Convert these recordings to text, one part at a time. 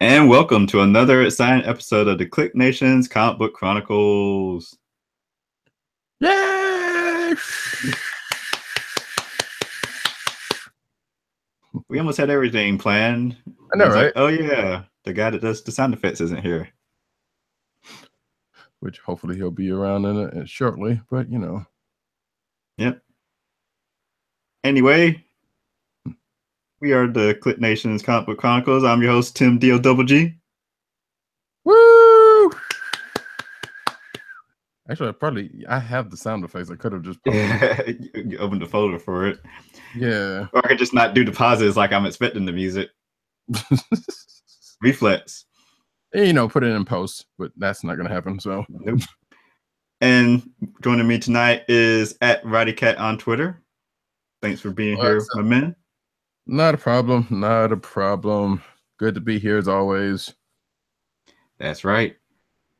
And welcome to another exciting episode of the KLIQ Nation's Comic Book Chronicles. Yay! We almost had everything planned. I know, right? Like, oh yeah, the guy that does the sound effects isn't here. Which hopefully he'll be around in it shortly, but you know. Yep. Anyway, we are the KLIQ Nation's Comic Book Chronicles. I'm your host, Tim D-O-double-G. Woo! Actually, I have the sound effects. I could have just you opened the folder for it. Yeah. Or I could just not do the pauses like I'm expecting the music. Reflex. You know, put it in post, but that's not going to happen. So, nope. And joining me tonight is at RowdyCat on Twitter. Thanks for being here, my man. Not a problem. Not a problem. Good to be here as always. That's right.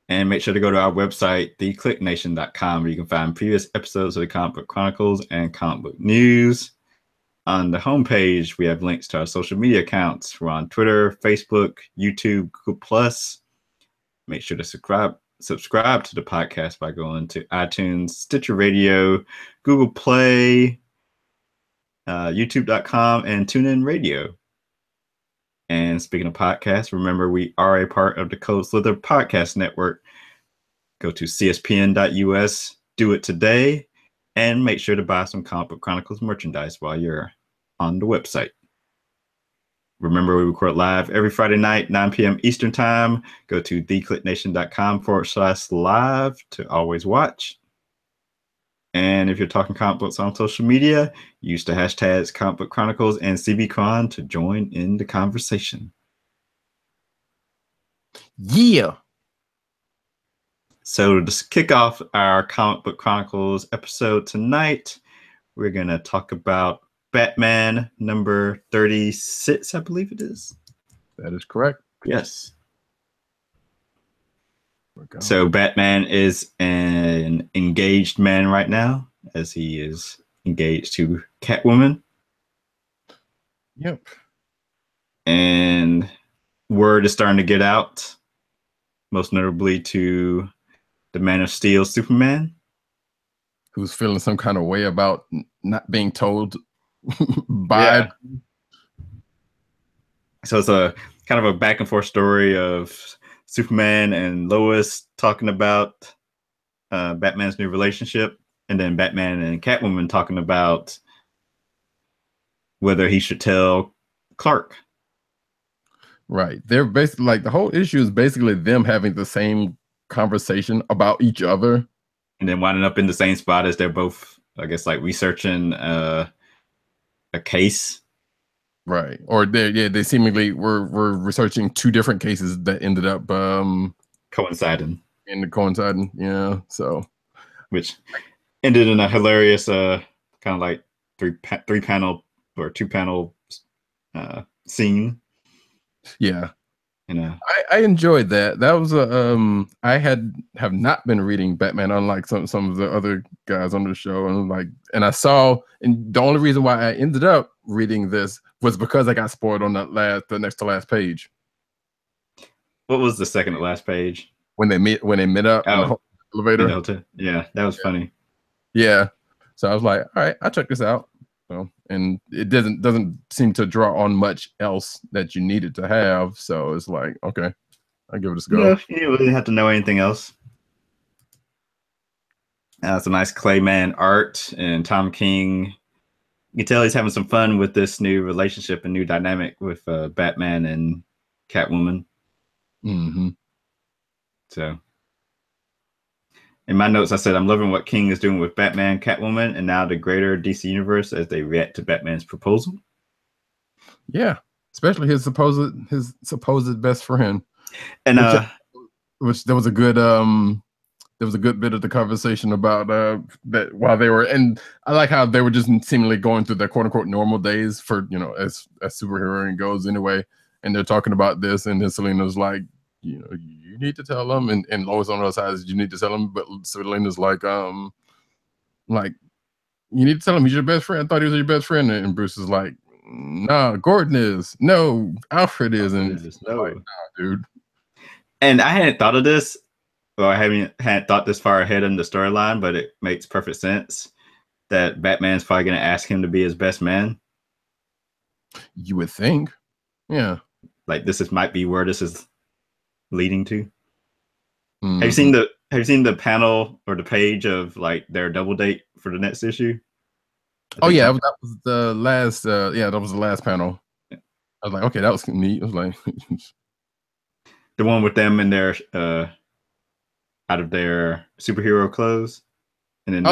And make sure to go to our website, thekliqnation.com, where you can find previous episodes of the Comic Book Chronicles and comic book news. On the homepage, we have links to our social media accounts. We're on Twitter, Facebook, YouTube, Google+. Make sure to subscribe to the podcast by going to iTunes, Stitcher Radio, Google Play, YouTube.com, and TuneIn Radio. And speaking of podcasts, remember we are a part of the Code Slither Podcast Network. Go to cspn.us, do it today, and make sure to buy some Comic Book Chronicles merchandise while you're on the website. Remember, we record live every Friday night, 9 p.m. Eastern Time. Go to thekliqnation.com/live to always watch. And if you're talking comic books on social media, use the hashtags Comic Book Chronicles and CBCron to join in the conversation. Yeah. So to kick off our Comic Book Chronicles episode tonight, we're going to talk about Batman number 36, I believe it is. That is correct. Yes. So Batman is an engaged man right now, as he is engaged to Catwoman. Yep. And word is starting to get out, most notably to the Man of Steel Superman, who's feeling some kind of way about not being told by. Yeah. So it's a kind of a back and forth story of Superman and Lois talking about Batman's new relationship, and then Batman and Catwoman talking about whether he should tell Clark. Right. They're basically like the whole issue is basically them having the same conversation about each other. And then winding up in the same spot as they're both, I guess, like researching a case. Right. Or they seemingly were researching two different cases that ended up coinciding. Yeah. So, which ended in a hilarious kind of like three panel or two panel scene. Yeah. You know, I enjoyed that. That was I have not been reading Batman, unlike some of the other guys on the show, and I saw, and the only reason why I ended up reading this was because I got spoiled on the next to last page. What was the second to last page? When they met up in the elevator. Yeah, that was funny. Yeah. So I was like, all right, I'll check this out. So, and it doesn't seem to draw on much else that you needed to have. So it's like, okay, I'll give it a go. Yeah, you didn't really have to know anything else. It's a nice Clayman art, and Tom King, you can tell he's having some fun with this new relationship and new dynamic with Batman and Catwoman. Mm-hmm. So in my notes, I said, I'm loving what King is doing with Batman, Catwoman, and now the greater DC universe as they react to Batman's proposal. Yeah, especially his supposed best friend. And which there was a good bit of the conversation about that while they were, and I like how they were just seemingly going through their quote unquote normal days for, you know, as superhero goes anyway, and they're talking about this, and then Selina's like, you know, you need to tell them, and Lois on the other side is, you need to tell them, but Selina's like you need to tell him he's your best friend. I thought he was your best friend, and Bruce is like, Nah, Gordon is. No, Alfred is. And like, No. nah, dude. And I hadn't thought of this, or I hadn't thought this far ahead in the storyline, but it makes perfect sense that Batman's probably going to ask him to be his best man. You would think. Yeah. Like might be where this is leading to. Mm-hmm. Have you seen the panel or the page of like their double date for the next issue? Oh yeah, that was the last. Yeah, that was the last panel. I was like, okay, that was neat. I was like, the one with them in their out of their superhero clothes, and then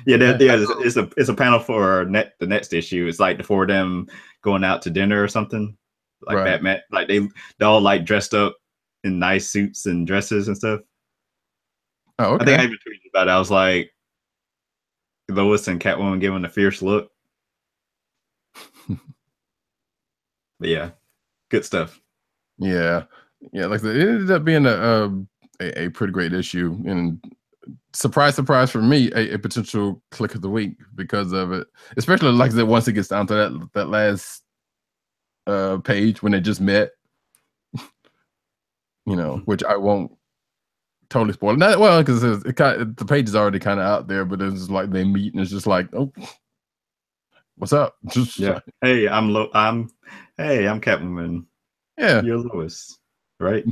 it's a panel for the next issue. It's like the four of them going out to dinner or something. Like right. Batman, like they all like dressed up in nice suits and dresses and stuff. Oh, okay. I think I even tweeted about it. I was like, Lois and Catwoman giving a fierce look. But yeah, good stuff. Yeah, like it ended up being a pretty great issue, and surprise for me, a potential click of the week because of it. Especially like I said, once it gets down to that last page when they just met, which I won't totally spoil. Not well because the page is already kind of out there, but it's like they meet and it's just like, oh, what's up? Just yeah. Hey, I'm Catwoman. Yeah, you're Lois, right?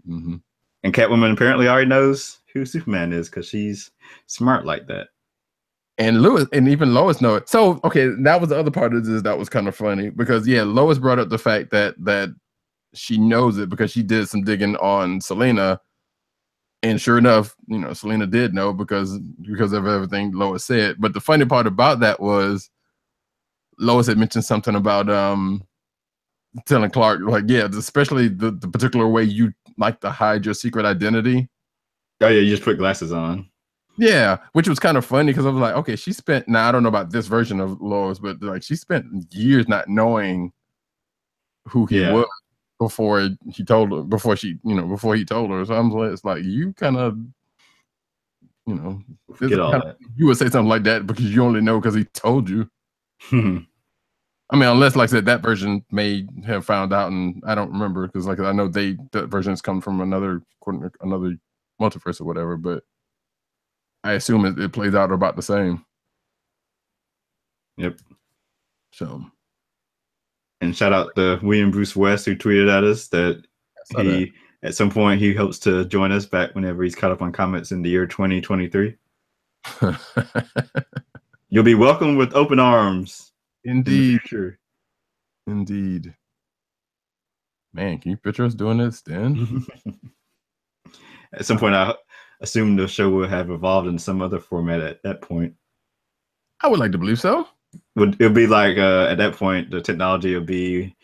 Mm-hmm. And Catwoman apparently already knows who Superman is because she's smart like that. And even Lois know it. So okay, that was the other part of this that was kind of funny because Lois brought up the fact that she knows it because she did some digging on Selena, and sure enough, Selena did know because of everything Lois said. But the funny part about that was Lois had mentioned something about telling Clark, like, especially the particular way you like to hide your secret identity. Oh yeah, you just put glasses on. Yeah, which was kind of funny because I was like, okay, she spent. Now I don't know about this version of Lois, but like she spent years not knowing who he was before he told her. Before he told her. So I'm like, it's like you kind of, forget all that. You would say something like that because you only know because he told you. I mean, unless, like I said, that version may have found out, and I don't remember because, like, I know that versions come from another multiverse or whatever, but I assume it plays out about the same. Yep. So, and shout out to William Bruce West who tweeted at us that at some point he hopes to join us back whenever he's caught up on comics in the year 2023. You'll be welcome with open arms. Indeed. Indeed. Man, can you picture us doing this then? At some point, I assume the show will have evolved in some other format at that point. I would like to believe so. It'll be like at that point, the technology will be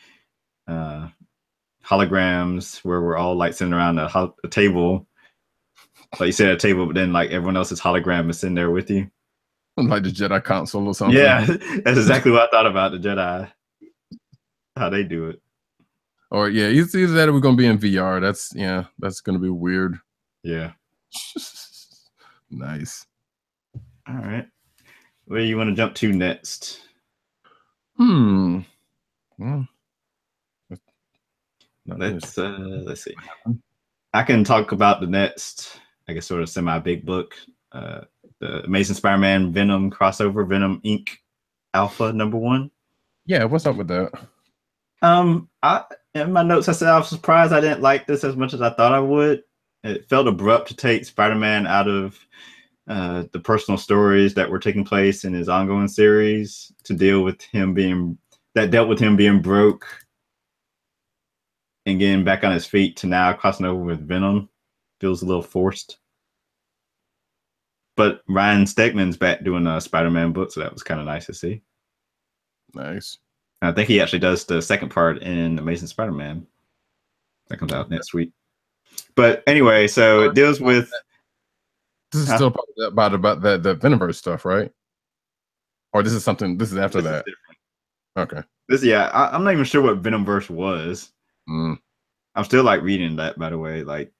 holograms where we're all like sitting around a table. Like you said, a table, but then like everyone else's hologram is sitting there with you. Like the Jedi console or something. Yeah, that's exactly what I thought about the Jedi. How they do it. Or it's either that or we're gonna be in VR. That's gonna be weird. Yeah. Nice. All right. Where do you want to jump to next? Well, let's see. I can talk about the next, I guess, sort of semi-big book. The Amazing Spider-Man Venom crossover, Venom Inc. Alpha #1. Yeah, what's up with that? In my notes I said I was surprised I didn't like this as much as I thought I would. It felt abrupt to take Spider-Man out of the personal stories that were taking place in his ongoing series to dealt with him being broke and getting back on his feet to now crossing over with Venom. Feels a little forced. But Ryan Stegman's back doing a Spider-Man book, so that was kind of nice to see. Nice. I think he actually does the second part in Amazing Spider-Man. That comes out next week. But anyway, so it deals with... This is still about the Venomverse stuff, right? Or this is after that? Okay. I'm not even sure what Venomverse was. I'm still like reading that, by the way. Like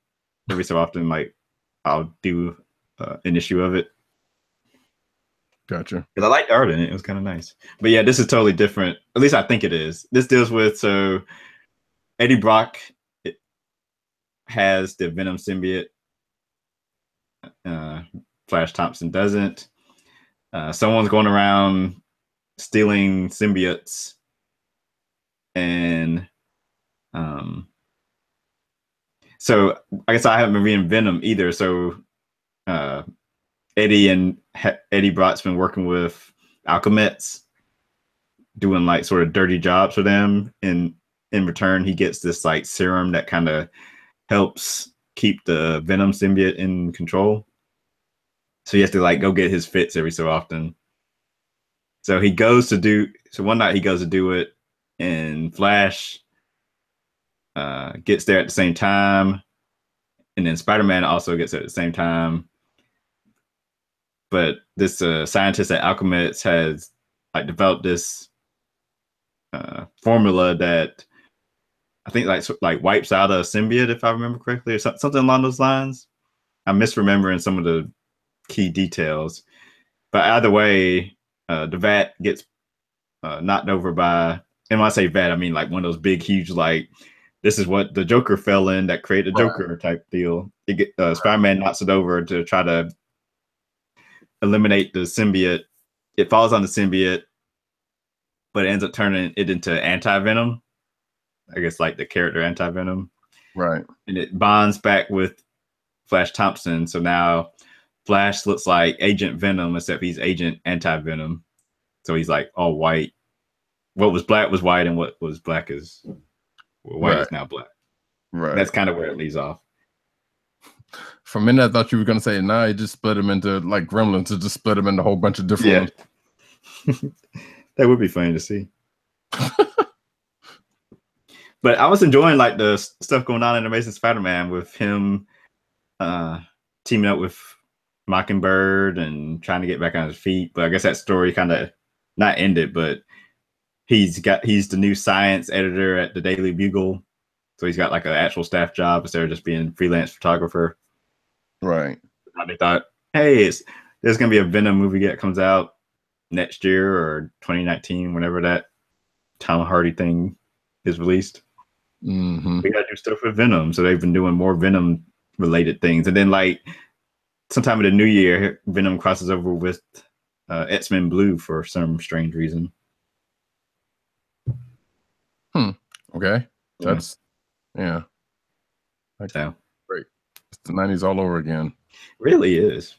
every so often, like I'll do an issue of it. Gotcha. Because I liked the art in it. It was kind of nice. But yeah, this is totally different. At least I think it is. This deals with, so Eddie Brock has the Venom symbiote. Flash Thompson doesn't. Someone's going around stealing symbiotes, and so I guess I haven't been reading Venom either. So Eddie Brock's been working with Alchemists, doing like sort of dirty jobs for them, and in return he gets this like serum that kind of helps keep the Venom symbiote in control. So he has to like go get his fits every so often. So one night he goes to do it, and Flash gets there at the same time, and then Spider-Man also gets there at the same time. But this scientist at Alchemist has like developed this formula that I think like wipes out a symbiote, if I remember correctly, or something along those lines. I'm misremembering some of the key details, but either way, the vat gets knocked over by, and when I say vat, I mean like one of those big, huge, like this is what the Joker fell in that created a Joker type deal. Spider-Man knocks it over to try to eliminate the symbiote. It falls on the symbiote, but it ends up turning it into anti-venom. I guess like the character anti-venom. Right. And it bonds back with Flash Thompson. So now Flash looks like Agent Venom, except he's Agent Anti-Venom. So he's like all white. What was black was white, and what was black is white is now black. Right. That's kind of where it leaves off. For a minute, I thought you were going to say, nah, he just split them into like Gremlins, to just split them into a whole bunch of different ones. That would be funny to see. But I was enjoying like the stuff going on in Amazing Spider-Man with him teaming up with Mockingbird and trying to get back on his feet. But I guess that story kind of not ended, but he's the new science editor at the Daily Bugle. So he's got like an actual staff job instead of just being a freelance photographer. Right. And they thought, hey, there's going to be a Venom movie that comes out next year or 2019, whenever that Tom Hardy thing is released. Mm-hmm. We got to do stuff with Venom. So they've been doing more Venom related things. And then like sometime in the new year, Venom crosses over with X-Men Blue for some strange reason. Okay. That's yeah. So great. It's the 90s all over again. Really is.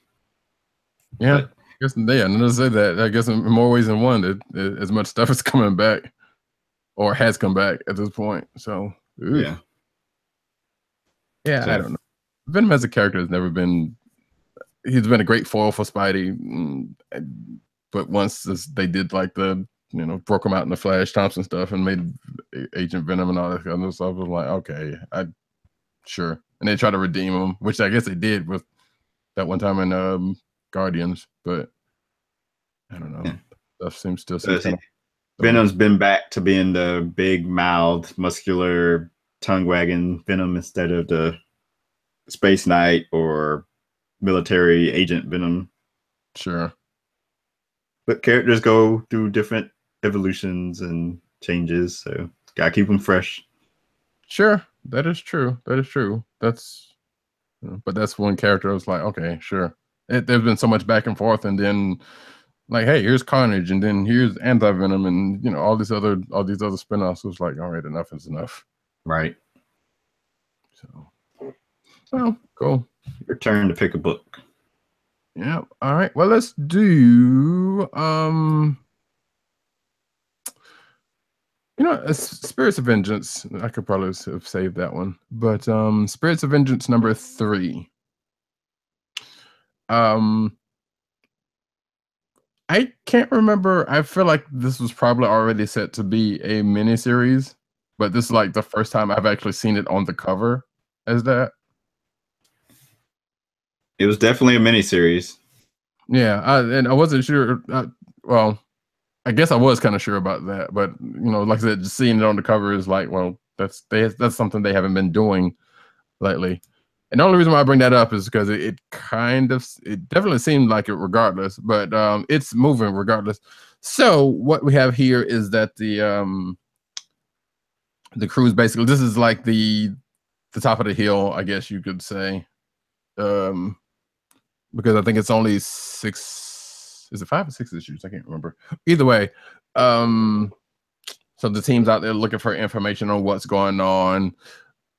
Yeah. But, I guess to say that, I guess in more ways than one, as much stuff is coming back or has come back at this point. So yeah. So, I don't know. Venom as a character has never been. He's been a great foil for Spidey, but once they did like broke him out in the Flash Thompson stuff and made Agent Venom and all that kind of stuff, I was like, okay, sure. And they tried to redeem him, which I guess they did with that one time in Guardians, but I don't know. Yeah. Stuff seems still kind of. Venom's been back to being the big mouthed, muscular, tongue wagging Venom instead of the Space Knight or military agent Venom. Sure. But characters go through different evolutions and changes, so gotta keep them fresh. Sure, that is true. That's, but that's one character I was like, okay, sure. There's been so much back and forth, and then like, hey, here's Carnage, and then here's Anti-Venom, and all these other spinoffs. It was like, all right, enough is enough. Right. So cool. Your turn to pick a book. Yeah. All right. Well, let's do Spirits of Vengeance. I could probably have saved that one, but Spirits of Vengeance number 3. I can't remember. I feel like this was probably already set to be a miniseries, but this is like the first time I've actually seen it on the cover as that. It was definitely a miniseries. Yeah, and I wasn't sure. Well, I guess I was kind of sure about that, but like I said, just seeing it on the cover is like, well, that's something they haven't been doing lately. And the only reason why I bring that up is because it definitely seemed like it regardless, but it's moving regardless. So what we have here is that the cruise basically, this is like the top of the hill, I guess you could say. Because I think it's only 6, is it 5 or 6 issues? I can't remember. Either way, so the team's out there looking for information on what's going on.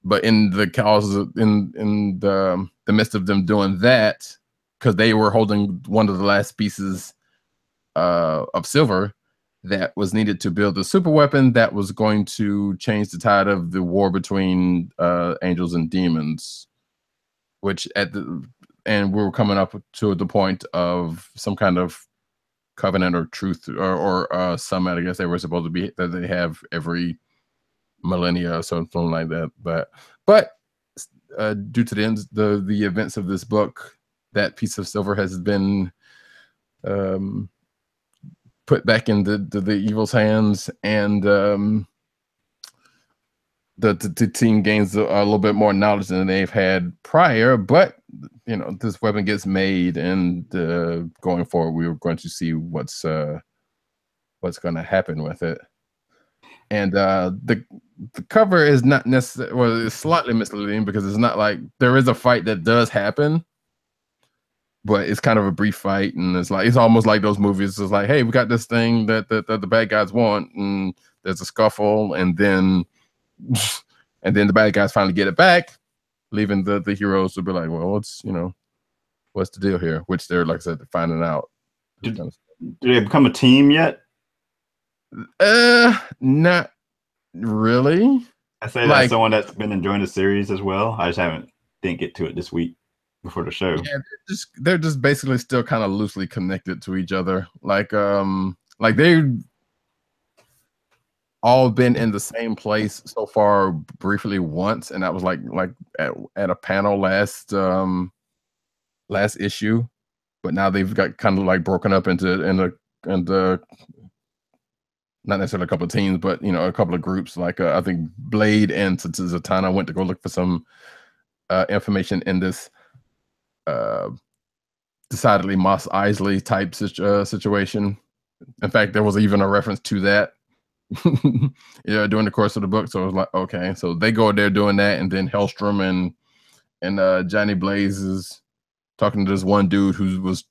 But in the cause, in the midst of them doing that, because they were holding one of the last pieces of silver that was needed to build the super weapon that was going to change the tide of the war between angels and demons, which and we were coming up to the point of some kind of covenant or truth or summit, I guess they were supposed to be, that they have every millennia or something like that. But due to the events of this book, that piece of silver has been put back in the evil's hands, and the team gains a little bit more knowledge than they've had prior. But this weapon gets made, and going forward, we were going to see what's going to happen with it. And the cover is not necessarily, well, it's slightly misleading because it's not like there is a fight that does happen, but it's kind of a brief fight, and it's almost like those movies. It's like, hey, we got this thing that the bad guys want, and there's a scuffle, and then the bad guys finally get it back, leaving the heroes to be like, well, what's the deal here? Which they're, like I said, finding out. Did they become a team yet? Not really. I say that as someone that's been enjoying the series as well. I just didn't get to it this week before the show. Yeah, they're just basically still kind of loosely connected to each other. Like they've all been in the same place so far briefly once, and that was like at a panel last issue. But now they've got kind of like broken up into not necessarily a couple of teams, but a couple of groups. Like I think Blade and Zatanna went to go look for some information in this decidedly Mos Eisley type situation. In fact, there was even a reference to that during the course of the book. So it was like, okay, so they go there doing that, and then Hellstrom and Johnny Blaze is talking to this one dude who was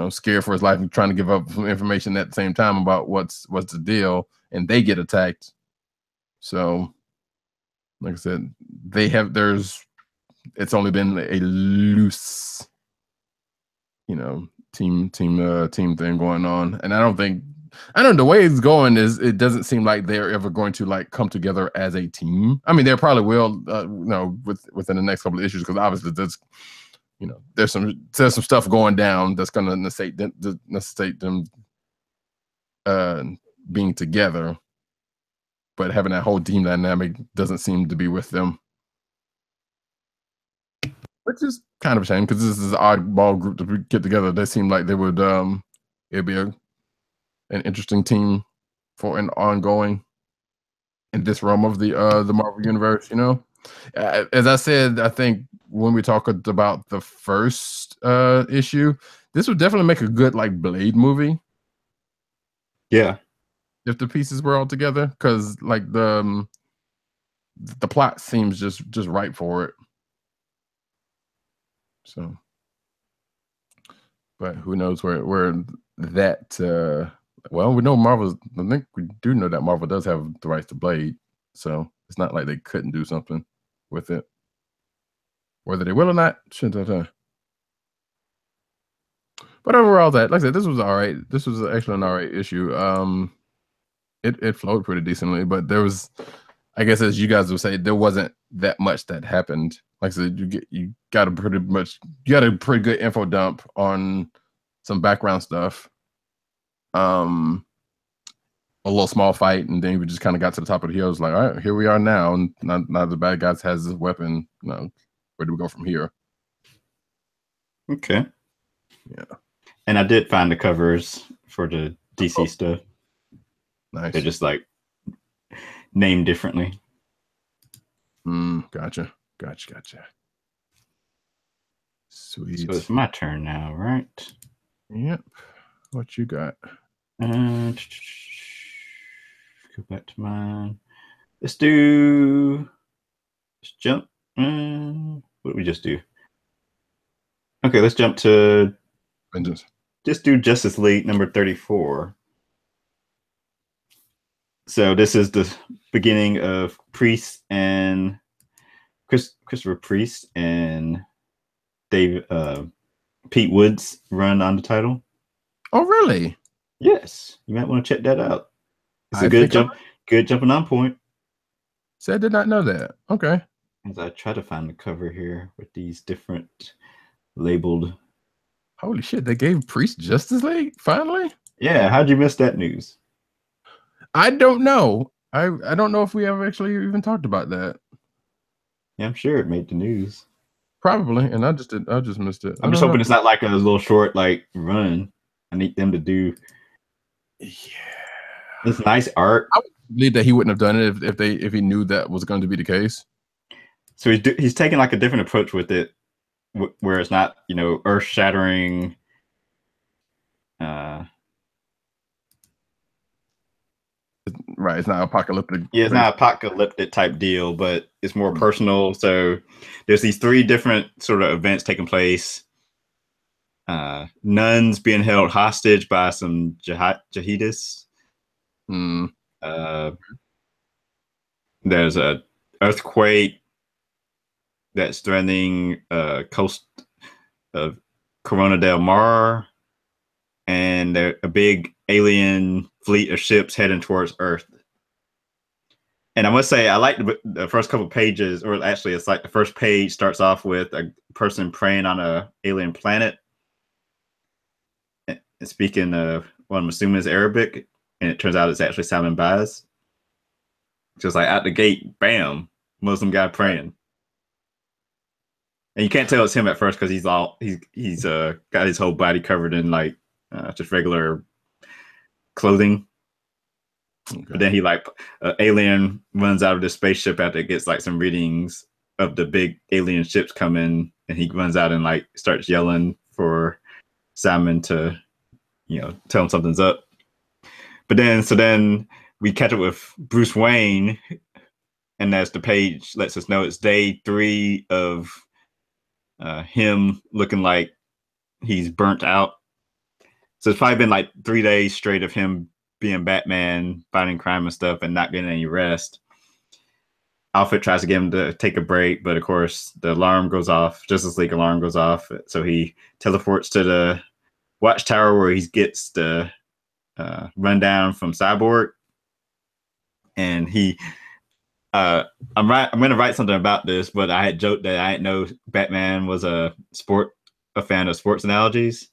scared for his life and trying to give up some information at the same time about what's the deal, and they get attacked. So like I said, it's only been a loose team thing going on, and I don't know, the way it's going is it doesn't seem like they're ever going to like come together as a team. I mean, they probably will within the next couple of issues, because obviously there's some stuff going down that's going to necessitate them being together, but having that whole team dynamic doesn't seem to be with them, which is kind of a shame, because this is an oddball group to get together. They seem like they would it'd be an interesting team for an ongoing in this realm of the Marvel universe. As I said, I think when we talked about the first issue, this would definitely make a good like Blade movie. Yeah, if the pieces were all together, because like the plot seems just right for it. So, but who knows where that well, we know Marvel. I think we do know that Marvel does have the rights to Blade, so it's not like they couldn't do something with it. Whether they will or not, shouldn't have. But overall, like I said, this was all right. This was actually an all right issue. It flowed pretty decently, but there was, I guess, as you guys would say, there wasn't that much that happened. Like I said, you got a pretty good info dump on some background stuff. A little small fight, and then we just kind of got to the top of the hill. It was like, all right, here we are now, and now the bad guys has this weapon. Where do we go from here? Okay. Yeah. And I did find the covers for the DC stuff. Nice. They're just like named differently. Gotcha. Sweet. So it's my turn now, right? Yep. What you got? Go back to mine. Let's jump. What did we just do? Okay, let's jump to Vengeance. just do Justice League number 34. So this is the beginning of Priest and Christopher Priest and Pete Woods run on the title. Oh, really? Yes, you might want to check that out. It's a good jumping on point. So I did not know that. Okay. As I try to find the cover here with these different labeled. Holy shit! They gave Priest Justice League finally. Yeah, how'd you miss that news? I don't know. I don't know if we ever actually even talked about that. Yeah, I'm sure it made the news. Probably, and I just missed it. I'm just hoping it's not like a little short run. I need them to do. Yeah, It's nice art. I would believe that he wouldn't have done it if he knew that was going to be the case. So he's taking like a different approach with it, where it's not earth shattering. Right, it's not apocalyptic. Yeah, it's not apocalyptic type deal, but it's more personal. So there's these 3 different sort of events taking place. Nuns being held hostage by some jihadists. There's a earthquake that's threatening coast of Corona del Mar, and a big alien fleet of ships heading towards Earth. And I must say, I like the first couple pages, or actually, it's like the first page starts off with a person praying on a alien planet, and speaking what I'm assuming is Arabic, and it turns out it's actually Simon Baz. Just like out the gate, bam, Muslim guy praying. And you can't tell it's him at first because he's got his whole body covered in like just regular clothing. Okay. But then he alien runs out of the spaceship after it gets like some readings of the big alien ships coming, and he runs out and like starts yelling for Simon to tell him something's up. But then we catch up with Bruce Wayne, and as the page lets us know, it's day 3 of him looking like he's burnt out. So it's probably been like 3 days straight of him being Batman, fighting crime and stuff, and not getting any rest. Alfred tries to get him to take a break, but of course the alarm goes off. Justice League alarm goes off, so he teleports to the Watchtower where he gets the rundown from Cyborg, and I'm going to write something about this, but I had joked that I didn't know Batman was a fan of sports analogies.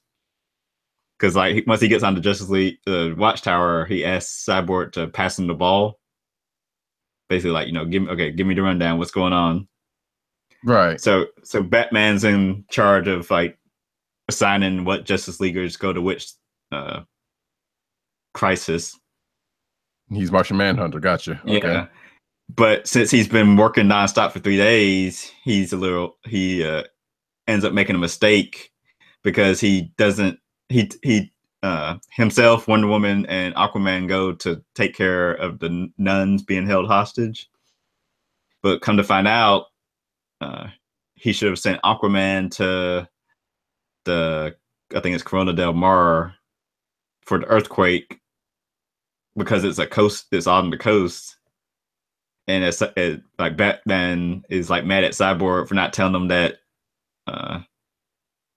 Because like once he gets on the Justice League Watchtower, he asks Cyborg to pass him the ball. Basically, like give me the rundown. What's going on? Right. So Batman's in charge of like assigning what Justice Leaguers go to which crisis. He's Martian Manhunter. Gotcha. Yeah. Okay. But since he's been working nonstop for 3 days, he ends up making a mistake because he doesn't. He himself, Wonder Woman, and Aquaman go to take care of the nuns being held hostage. But come to find out, he should have sent Aquaman to I think it's Corona del Mar for the earthquake, because it's on the coast. And it's like Batman is like mad at Cyborg for not telling them that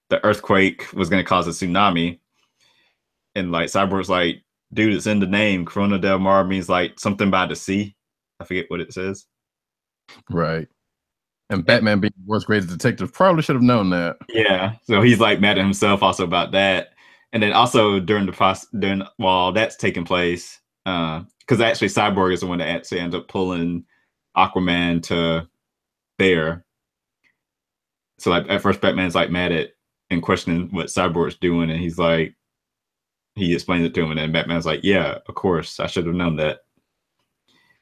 the earthquake was going to cause a tsunami. And like Cyborg's like, dude, it's in the name. Corona del Mar means like something by the sea. I forget what it says. Right. And Batman being the world's greatest detective probably should have known that. Yeah. So he's like mad at himself also about that. And then also while that's taking place, because actually Cyborg is the one that actually ends up pulling Aquaman to there. So like at first Batman's like mad at and questioning what Cyborg's doing, and he's like, he explains it to him, and then Batman's like, yeah, of course, I should have known that.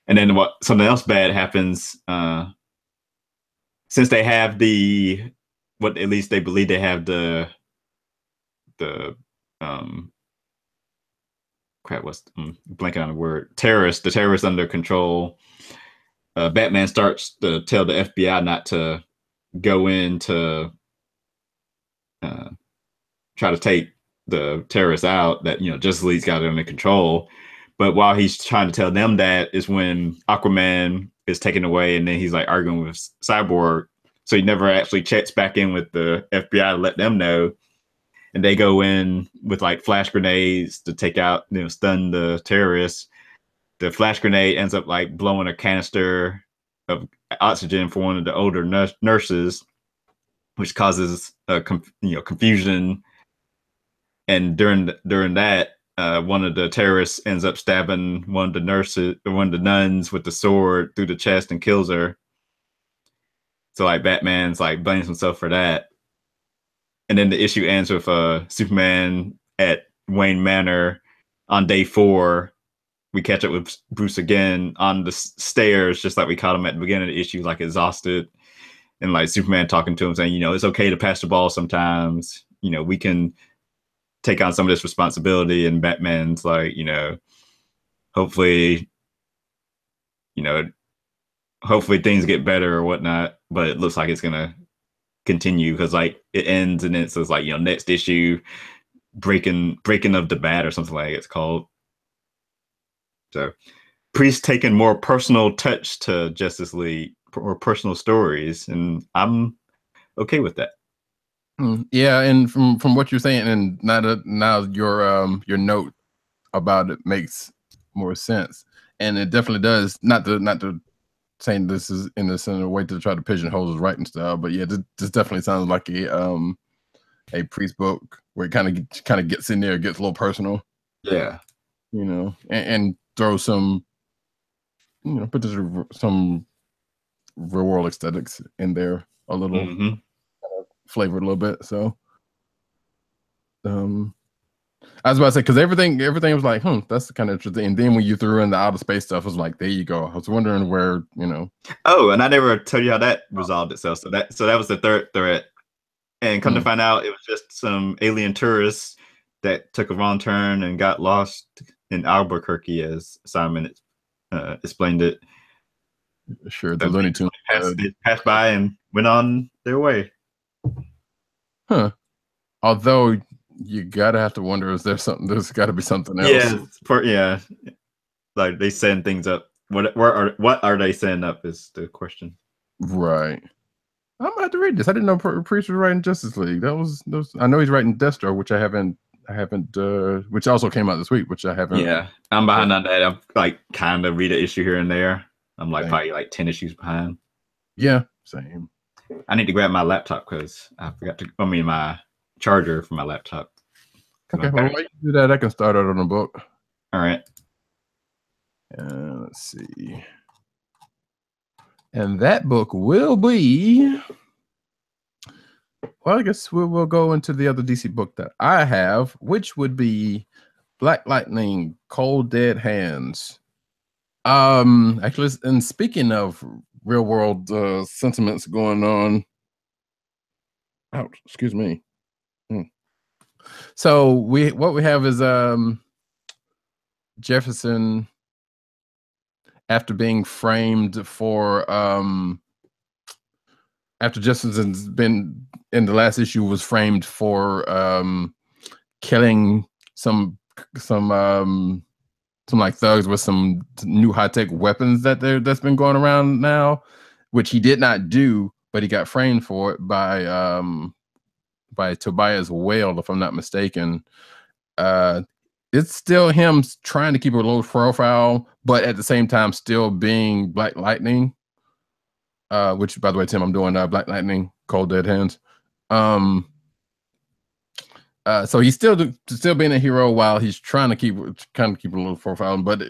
And then something else bad happens, since they have the what at least they believe they have the um crap, what's blanking on the word, the terrorists under control. Batman starts to tell the FBI not to go in to uh, try to take the terrorists out, that Justice League's got it under control. But while he's trying to tell them that is when Aquaman is taken away, and then he's like arguing with Cyborg. So he never actually checks back in with the FBI to let them know. And they go in with like flash grenades to take out, stun the terrorists. The flash grenade ends up like blowing a canister of oxygen for one of the older nurses, which causes confusion. And during that, one of the terrorists ends up stabbing one of the nuns with the sword through the chest and kills her. So like Batman's like blames himself for that. And then the issue ends with Superman at Wayne Manor on day 4. We catch up with Bruce again on the stairs, just like we caught him at the beginning of the issue, like exhausted. And like Superman talking to him saying, it's okay to pass the ball sometimes. We can take on some of this responsibility. And Batman's like, hopefully, hopefully things get better or whatnot. But it looks like it's going to continue because like it ends and it says like, next issue, breaking of the bat or something like it's called. So Priest taking more personal touch to Justice League or personal stories, and I'm okay with that. Yeah, and from what you're saying, and now your note about it makes more sense, and it definitely does. Not to saying this is in a way to try to pigeonhole his writing style, but yeah, this definitely sounds like a Priest book where it kind of gets in there, gets a little personal. Yeah, and throw some, put some real world aesthetics in there a little. Mm-hmm. Flavored a little bit. So I was about to say, because everything was like, that's kind of interesting. And then when you threw in the outer space stuff, I was like, there you go. I was wondering where, Oh, and I never told you how that resolved itself. So that was the third threat. And come to find out, it was just some alien tourists that took a wrong turn and got lost in Albuquerque, as Simon explained it. Sure, the Looney Tunes passed by and went on their way. Huh. Although you gotta have to wonder, is there something? There's got to be something else. Yeah. Like they send things up. What are they sending up is the question. Right. I'm gonna have to read this. I didn't know Priest was writing Justice League. That was. I know he's writing Destro, which I haven't. Which also came out this week, which I haven't. Yeah, I'm behind on that. I'm like kind of read an issue here and there. I'm like probably like 10 issues behind. Yeah, same. I need to grab my laptop because I forgot my charger for my laptop. Okay, well, while you do that, I can start out on a book. All right. Let's see. And that book will be. Well, I guess we'll go into the other DC book that I have, which would be Black Lightning, Cold Dead Hands. Actually, and speaking of real world sentiments going on. Ouch, excuse me. So what we have is Jefferson, after being framed for after Jefferson's been in the last issue was framed for killing some like thugs with some new high-tech weapons that's been going around now, which he did not do, but he got framed for it by Tobias Whale, if I'm not mistaken. It's still him trying to keep a low profile, but at the same time still being Black Lightning. Which, by the way, Tim, I'm doing Black Lightning, Cold Dead Hands. So he's still being a hero while he's trying to keep a little profile. But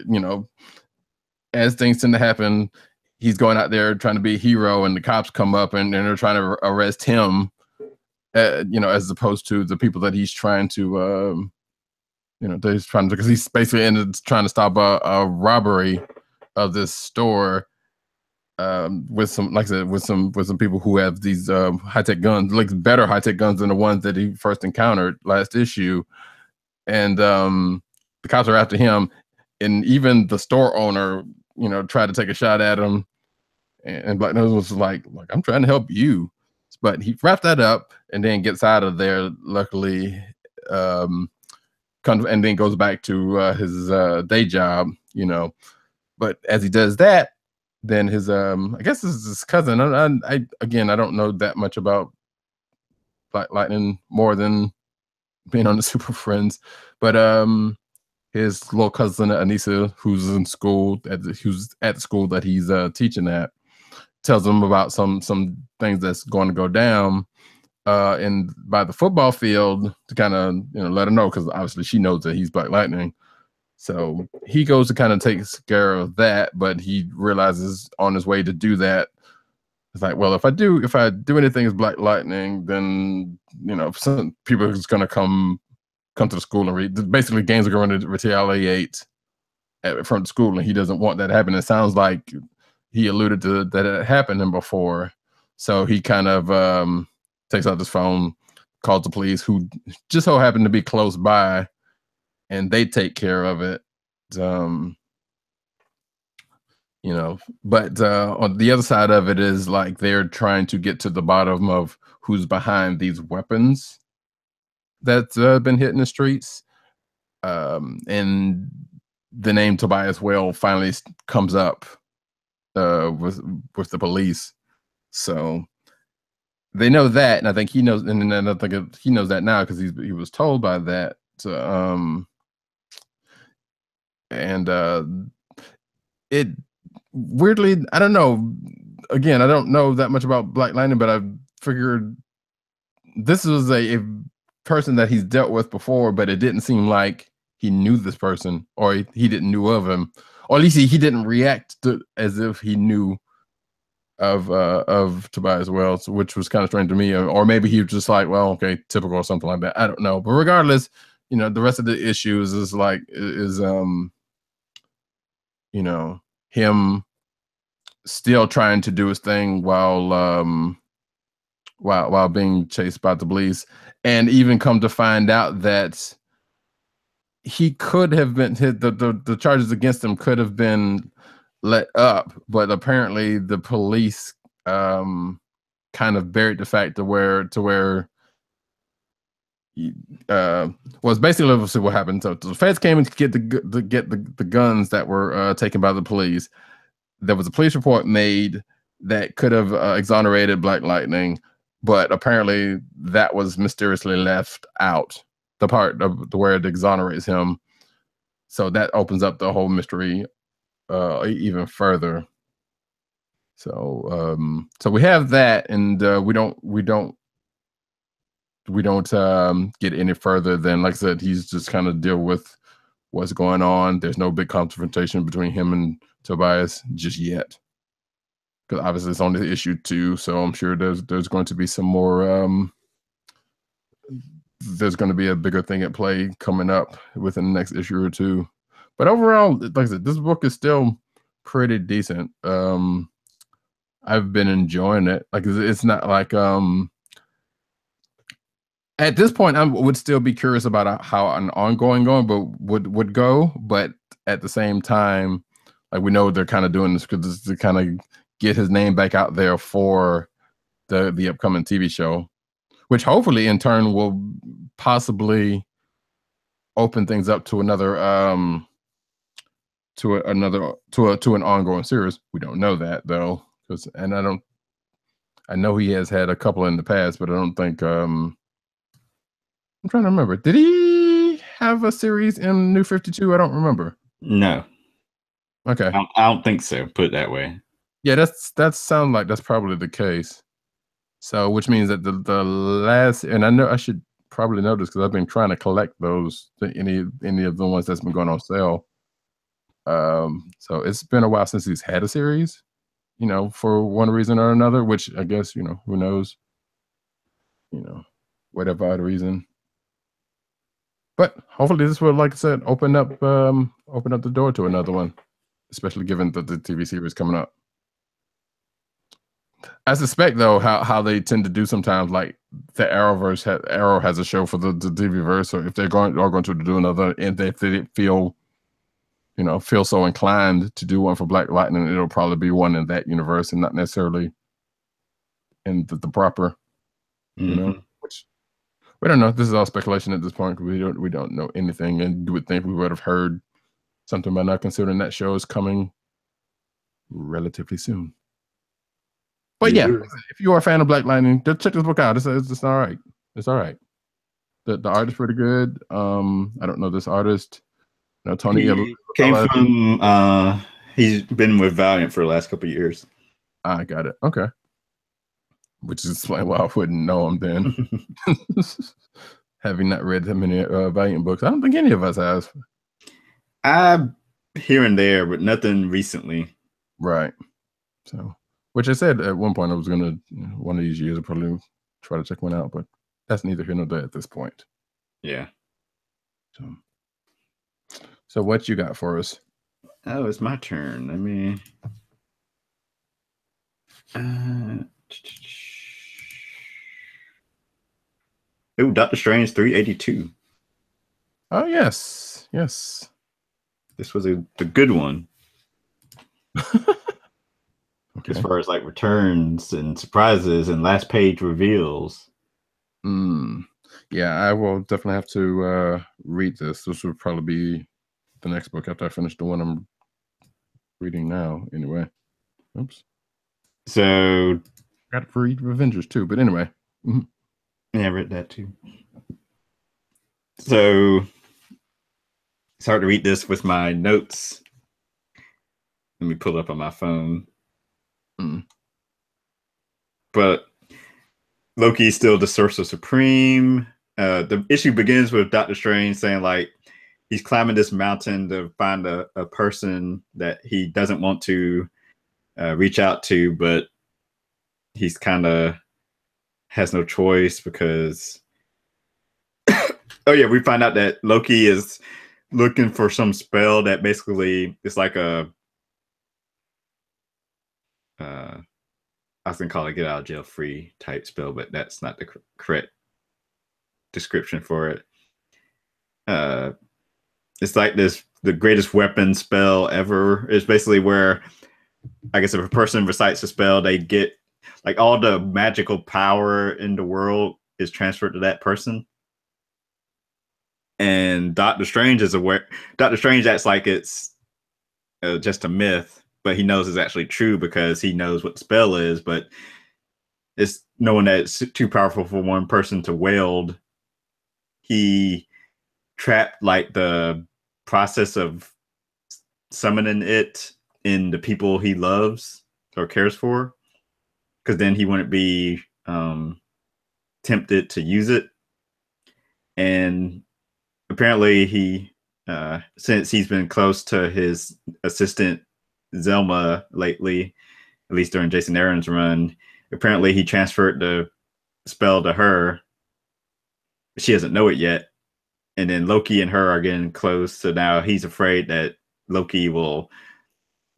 as things tend to happen, he's going out there trying to be a hero, and the cops come up and they're trying to arrest him. As opposed to the people that he's trying to, because he's basically ended trying to stop a robbery of this store. with some, like I said, with some people who have these high tech guns, like better high tech guns than the ones that he first encountered last issue, and the cops are after him, and even the store owner, tried to take a shot at him, and Black Nose was like, I'm trying to help you, but he wrapped that up and then gets out of there. Luckily, and then goes back to his day job, But as he does that, then his I guess this is his cousin. I again, I don't know that much about Black Lightning more than being on the Super Friends, but his little cousin Anissa, who's in school who's at the school that he's teaching at, tells him about some things that's going to go down and by the football field to kind of let her know, because obviously she knows that he's Black Lightning. So he goes to kind of take care of that, but he realizes on his way to do that, it's like, well, if I do anything as Black Lightning, then some people are just gonna come to the school and read. Basically, gangs are going to retaliate from the school, and he doesn't want that to happen. It sounds like he alluded to that it happened to him before, so he kind of takes out his phone, calls the police, who just so happen to be close by, and they take care of it. But on the other side of it is like they're trying to get to the bottom of who's behind these weapons that's been hitting the streets. And the name Tobias Whale finally comes up with the police. So they know that, and I think he knows, and I don't think he knows that now because he was told by that. It weirdly, I don't know. Again, I don't know that much about Black Lightning, but I figured this was a person that he's dealt with before, but it didn't seem like he knew this person, or he didn't knew of him, or at least he didn't react as if he knew of Tobias Wells, which was kind of strange to me. Or maybe he was just like, well, okay, typical or something like that. I don't know. But regardless, the rest of the issues is him still trying to do his thing while being chased by the police, and even come to find out that he could have been hit. The charges against him could have been let up, but apparently the police kind of buried the fact to where was basically, let's see what happened. So the feds came in to get the guns that were taken by the police. There was a police report made that could have exonerated Black Lightning, but apparently that was mysteriously left out, the part of where it exonerates him. So that opens up the whole mystery even further. So we have that, and we don't get any further than, like I said, he's just kind of deal with what's going on. There's no big confrontation between him and Tobias just yet, because obviously it's only issue 2, so I'm sure there's going to be some more. There's going to be a bigger thing at play coming up within the next issue or 2. But overall, like I said, this book is still pretty decent. I've been enjoying it. Like, it's not like at this point, I would still be curious about how an ongoing would go. But at the same time, like, we know they're kind of doing this because to kind of get his name back out there for the upcoming TV show, which hopefully in turn will possibly open things up to another to an ongoing series. We don't know that though, I know he has had a couple in the past, but I don't think I'm trying to remember. Did he have a series in New 52? I don't remember. No. Okay. I don't think so. Put it that way. Yeah, that sounds like that's probably the case. So, which means that the last, and I know I should probably know this because I've been trying to collect those, any of the ones that's been going on sale. So it's been a while since he's had a series, for one reason or another, which I guess, who knows, whatever other reason. But hopefully this will, like I said, open up the door to another one, especially given that the TV series coming up. I suspect though how they tend to do sometimes, like the Arrow has a show for the TV verse, or if they're going to do another, and if they feel so inclined to do one for Black Lightning, it'll probably be one in that universe and not necessarily in the proper, which we don't know. This is all speculation at this point because we don't know anything, and you would think we would have heard something by now, considering that show is coming relatively soon. But yeah, if you are a fan of Black Lightning, just check this book out. It's all right. It's all right. The art is pretty good. I don't know this artist. Tony he came from. He's been with Valiant for the last couple of years. I got it. Okay. Which is explain why I wouldn't know him then. Having not read that many Valiant books. I don't think any of us has. Here and there, but nothing recently. Right. So, which I said at one point I was gonna one of these years I'll probably try to check one out, but that's neither here nor there at this point. Yeah. So what you got for us? Oh, it's my turn. Let me. Oh, Doctor Strange 382. Oh yes. This was a good one. Okay. As far as like returns and surprises and last page reveals. Yeah, I will definitely have to read this. This would probably be the next book after I finish the one I'm reading now. Anyway, oops. So got to read Avengers too, but anyway. Yeah, I read that too. So it's hard to read this with my notes. Let me pull it up on my phone. But Loki is still the Sorcerer Supreme. The issue begins with Doctor Strange saying like he's climbing this mountain to find a person that he doesn't want to reach out to, but he's kind of has no choice because oh yeah, we find out that Loki is looking for some spell that basically it's like a I was gonna call it get out of jail free type spell, but that's not the correct description for it. It's like the greatest weapon spell ever. It's basically where I guess if a person recites a spell, they get like all the magical power in the world is transferred to that person. And Doctor Strange is aware. Doctor Strange acts like it's just a myth, but he knows it's actually true because he knows what the spell is. But it's knowing that it's too powerful for one person to wield. He trapped like the process of summoning it in the people he loves or cares for, because then he wouldn't be tempted to use it. And apparently he since he's been close to his assistant Zelma lately, at least during Jason Aaron's run, apparently he transferred the spell to her. She doesn't know it yet. And then Loki and her are getting close, so now he's afraid that Loki will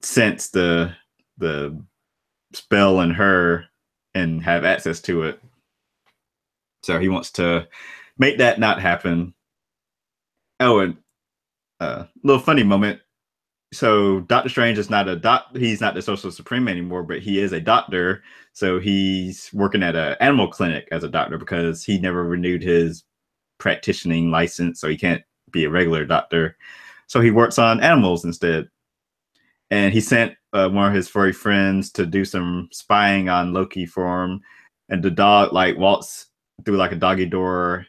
sense the spell in her and have access to it. So he wants to make that not happen. Oh, and a little funny moment. So Doctor Strange is not he's not the Sorcerer Supreme anymore, but he is a doctor. So he's working at an animal clinic as a doctor because he never renewed his practicing license, so he can't be a regular doctor. So he works on animals instead. And he sent one of his furry friends to do some spying on Loki for him. And the dog like walks through like a doggy door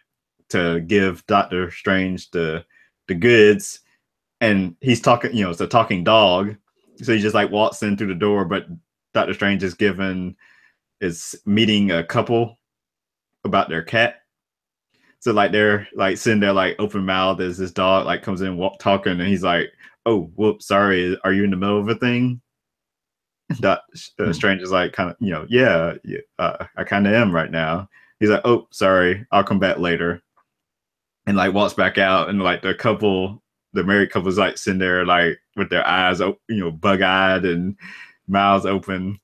to give Doctor Strange the goods. And he's talking, it's a talking dog. So he just like walks in through the door, but Doctor Strange is meeting a couple about their cat. So like they're like sitting there like open mouthed as this dog like comes in talking, and he's like, "Oh, whoops, sorry, are you in the middle of a thing?" Strange is like kind of yeah, I kind of am right now. He's like, "Oh, sorry, I'll come back later," and like walks back out, and like the married couple is like sitting there like with their eyes bug eyed and mouths open,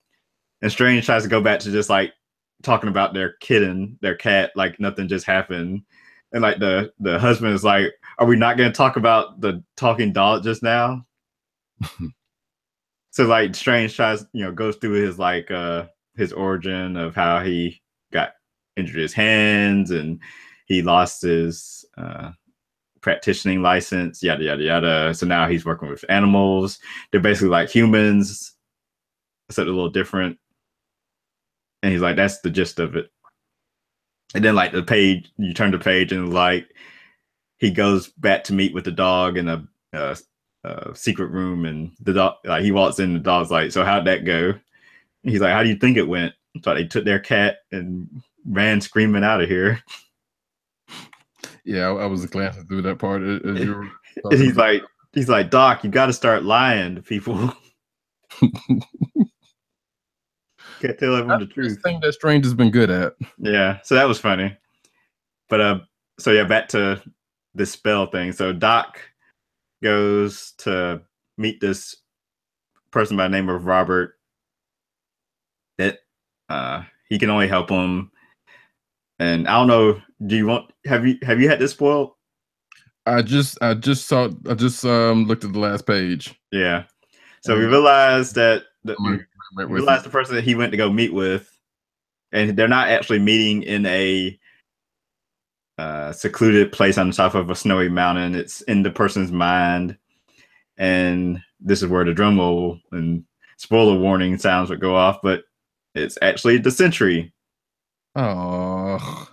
And Strange tries to go back to just like talking about their kitten, their cat, like nothing just happened. And like the husband is like, "Are we not going to talk about the talking dog just now?" So like Strange tries, goes through his origin of how he got injured his hands and he lost his practicing license, yada yada yada. So now he's working with animals. They're basically like humans, except a little different. And he's like, that's the gist of it. And then like the page, you turn the page and like he goes back to meet with the dog in a secret room, and the dog, like he walks in, the dog's like, so how'd that go? And he's like, how do you think it went? So they took their cat and ran screaming out of here. Yeah, I was glancing through that part as you were talking. He's like, Doc, you got to start lying to people. Can't tell everyone the truth. Thing that Strange has been good at. Yeah, so that was funny. But so yeah, back to this spell thing. So Doc goes to meet this person by the name of Robert. That he can only help him. And I don't know. Have you had this spoiled? I just looked at the last page. Yeah. So we realized that the person that he went to go meet with, and they're not actually meeting in a secluded place on the top of a snowy mountain. It's in the person's mind. And this is where the drum roll and spoiler warning sounds would go off, but it's actually the Sentry. Oh.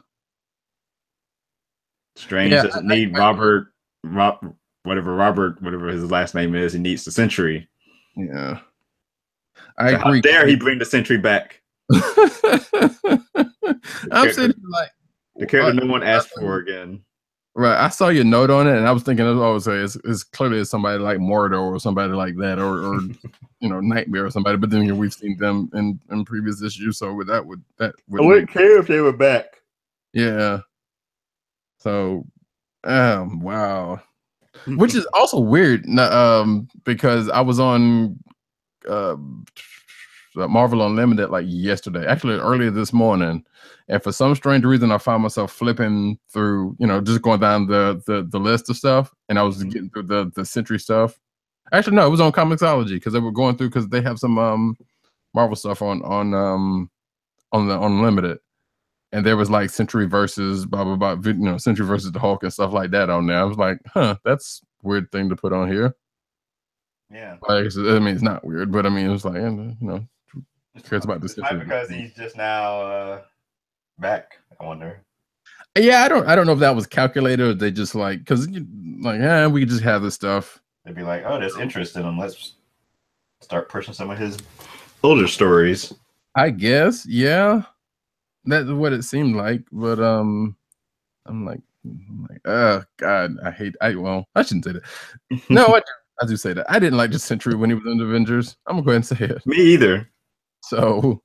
Strange doesn't need Robert, whatever his last name is. He needs the Sentry. Yeah, I agree. How dare he bring the Sentry back? I'm saying like the character no one asked for again. Right, I saw your note on it, and I was thinking, it's clearly somebody like Mordor or somebody like that, or Nightmare or somebody. But then we've seen them in previous issues, so that would I wouldn't care if they were back. Yeah. So, wow, which is also weird, because I was on Marvel Unlimited like yesterday, actually earlier this morning, and for some strange reason I found myself flipping through, just going down the list of stuff, and I was getting through the Sentry stuff. Actually, no, it was on Comixology because they were going through, because they have some Marvel stuff on the Unlimited. And there was like Sentry versus blah blah blah, Sentry versus the Hulk and stuff like that on there. I was like, that's a weird thing to put on here. Yeah, I mean, it's not weird, but I mean, it was like, cares about this because he's just now back. I wonder. Yeah, I don't know if that was calculated or they just like, because we just have this stuff. They'd be like, oh, there's interest in him. Let's start pushing some of his older stories. I guess, yeah. That's what it seemed like, but I'm like, oh God, I shouldn't say that. No, I do say that. I didn't like the Sentry when he was in the Avengers. I'm gonna go ahead and say it. Me either. So,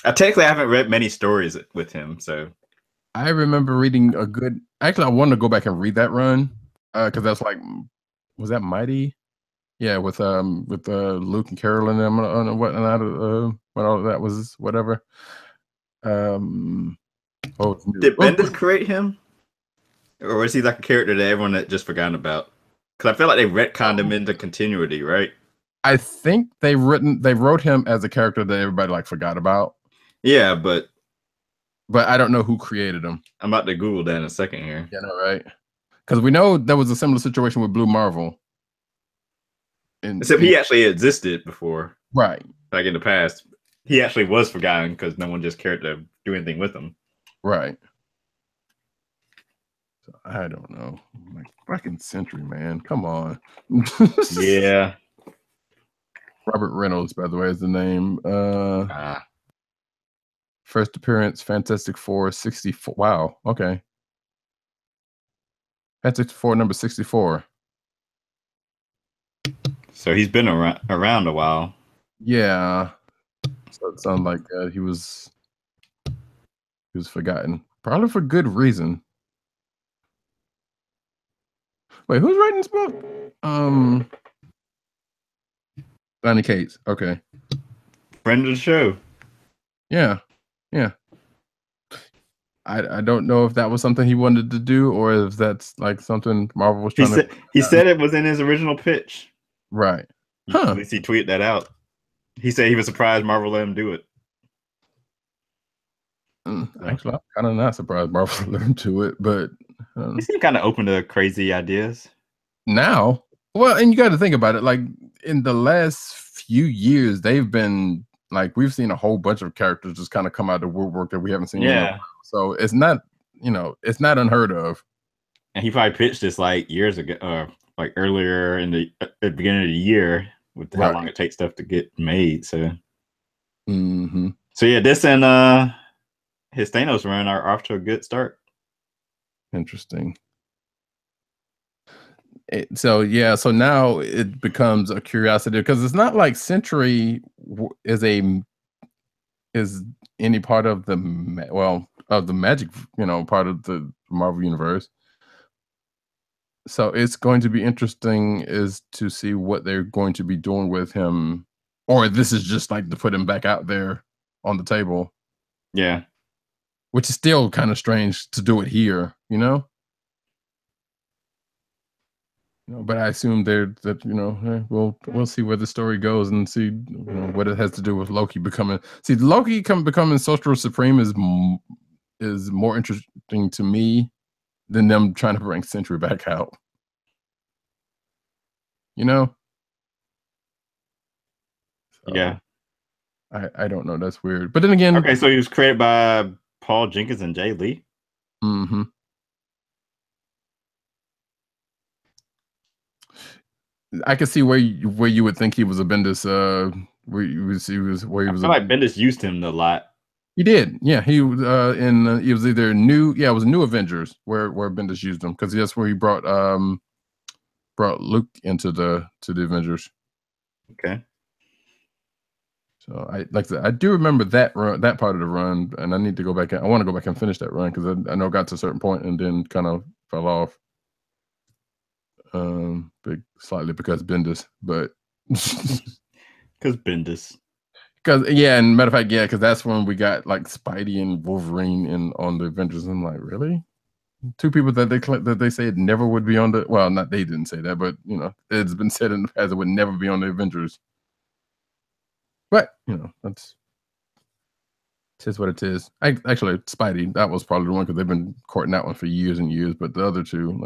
technically, I haven't read many stories with him. So, I remember reading a good. Actually, I wanted to go back and read that run because that's like, was that Mighty? Yeah, with Luke and Carol and them and whatnot. What all that was, whatever. Did Bendis create him, or was he like a character that everyone had just forgotten about? Because I feel like they retconned him into continuity, right? I think they wrote him as a character that everybody like forgot about. Yeah, but I don't know who created him. I'm about to Google that in a second here. Yeah, right. Because we know there was a similar situation with Blue Marvel. Except he actually existed before, right? Like in the past, he actually was forgotten because no one just cared to do anything with him. Right. So I don't know. Like fucking Sentry, man. Come on. Yeah. Robert Reynolds, by the way, is the name. First appearance, Fantastic Four 64. Wow. Okay. Fantastic Four number 64. So he's been around a while. Yeah. So it sounds like he was forgotten, probably for good reason. Wait, who's writing this book? Donny Cates. Okay. Friend of the show. Yeah, yeah. I don't know if that was something he wanted to do or if that's like something Marvel was trying to. He said it was in his original pitch. Right. At Huh. least he tweeted that out. He said he was surprised Marvel let him do it. So Actually, I'm kind of not surprised Marvel let him do it, but he seemed kind of open to crazy ideas. now, well, and you got to think about it. Like in the last few years, they've been like we've seen a whole bunch of characters just kind of come out of the woodwork that we haven't seen in a while. Yeah. So it's not, it's not unheard of. And he probably pitched this like years ago, like earlier in the at the beginning of the year, with how long Right. it takes stuff to get made. So, Hmm. so yeah, this and his Thanos run are off to a good start. Interesting. So yeah, so now it becomes a curiosity because it's not like Sentry is any part of the of the magic, part of the Marvel universe. So it's going to be interesting is to see what they're going to be doing with him, or this is just like to put him back out there on the table, Yeah, which is still kind of strange to do it here, but I assume that we'll see where the story goes and see what it has to do with Loki becoming. See, Loki becoming Sorcerer Supreme is more interesting to me than them trying to bring Sentry back out. You know, yeah. so I don't know. That's weird. But then again, Okay, so he was created by Paul Jenkins and Jay Lee. hmm I can see where you would think he was a Bendis. Where you would see where he I was feel like Bendis used him a lot. He did, yeah. He was he was either new, yeah, it was New Avengers where Bendis used him because that's where he brought Luke into the Avengers. Okay. So I do remember that run, that part of the run, and I need to go back. I want to go back and finish that run because I know it got to a certain point and then kind of fell off. Slightly because Bendis, but Because Bendis. because yeah, and matter of fact, yeah, because that's when we got like Spidey and Wolverine in on the Avengers. I'm like, really? Two people that they said never would be on the not they didn't say that, but it's been said in the past it would never be on the Avengers. But that's just what it is. Actually Spidey, that was probably the one because they've been courting that one for years and years. But the other two,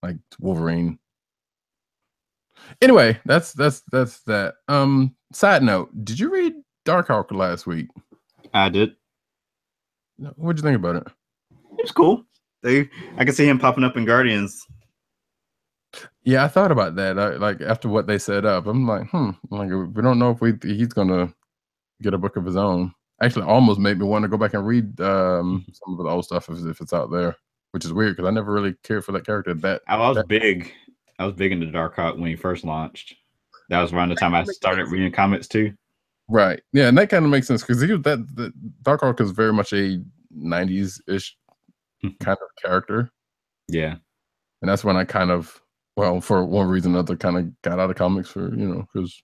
like Wolverine. Anyway, that's that. Side note: did you read Darkhawk last week? I did. What'd you think about it? It was cool. I can see him popping up in Guardians. Yeah, I thought about that. Like after what they set up, I'm like, like we don't know if he's gonna get a book of his own. Actually, almost made me want to go back and read some of the old stuff if it's out there, which is weird because I never really cared for that character. I was big into Darkhawk when he first launched. That was around the time I started reading comics too. Right. Yeah, and that kind of makes sense because he was the Darkhawk is very much a 90s ish kind of character. Yeah. And that's when I kind of, for one reason or another, kind of got out of comics for, because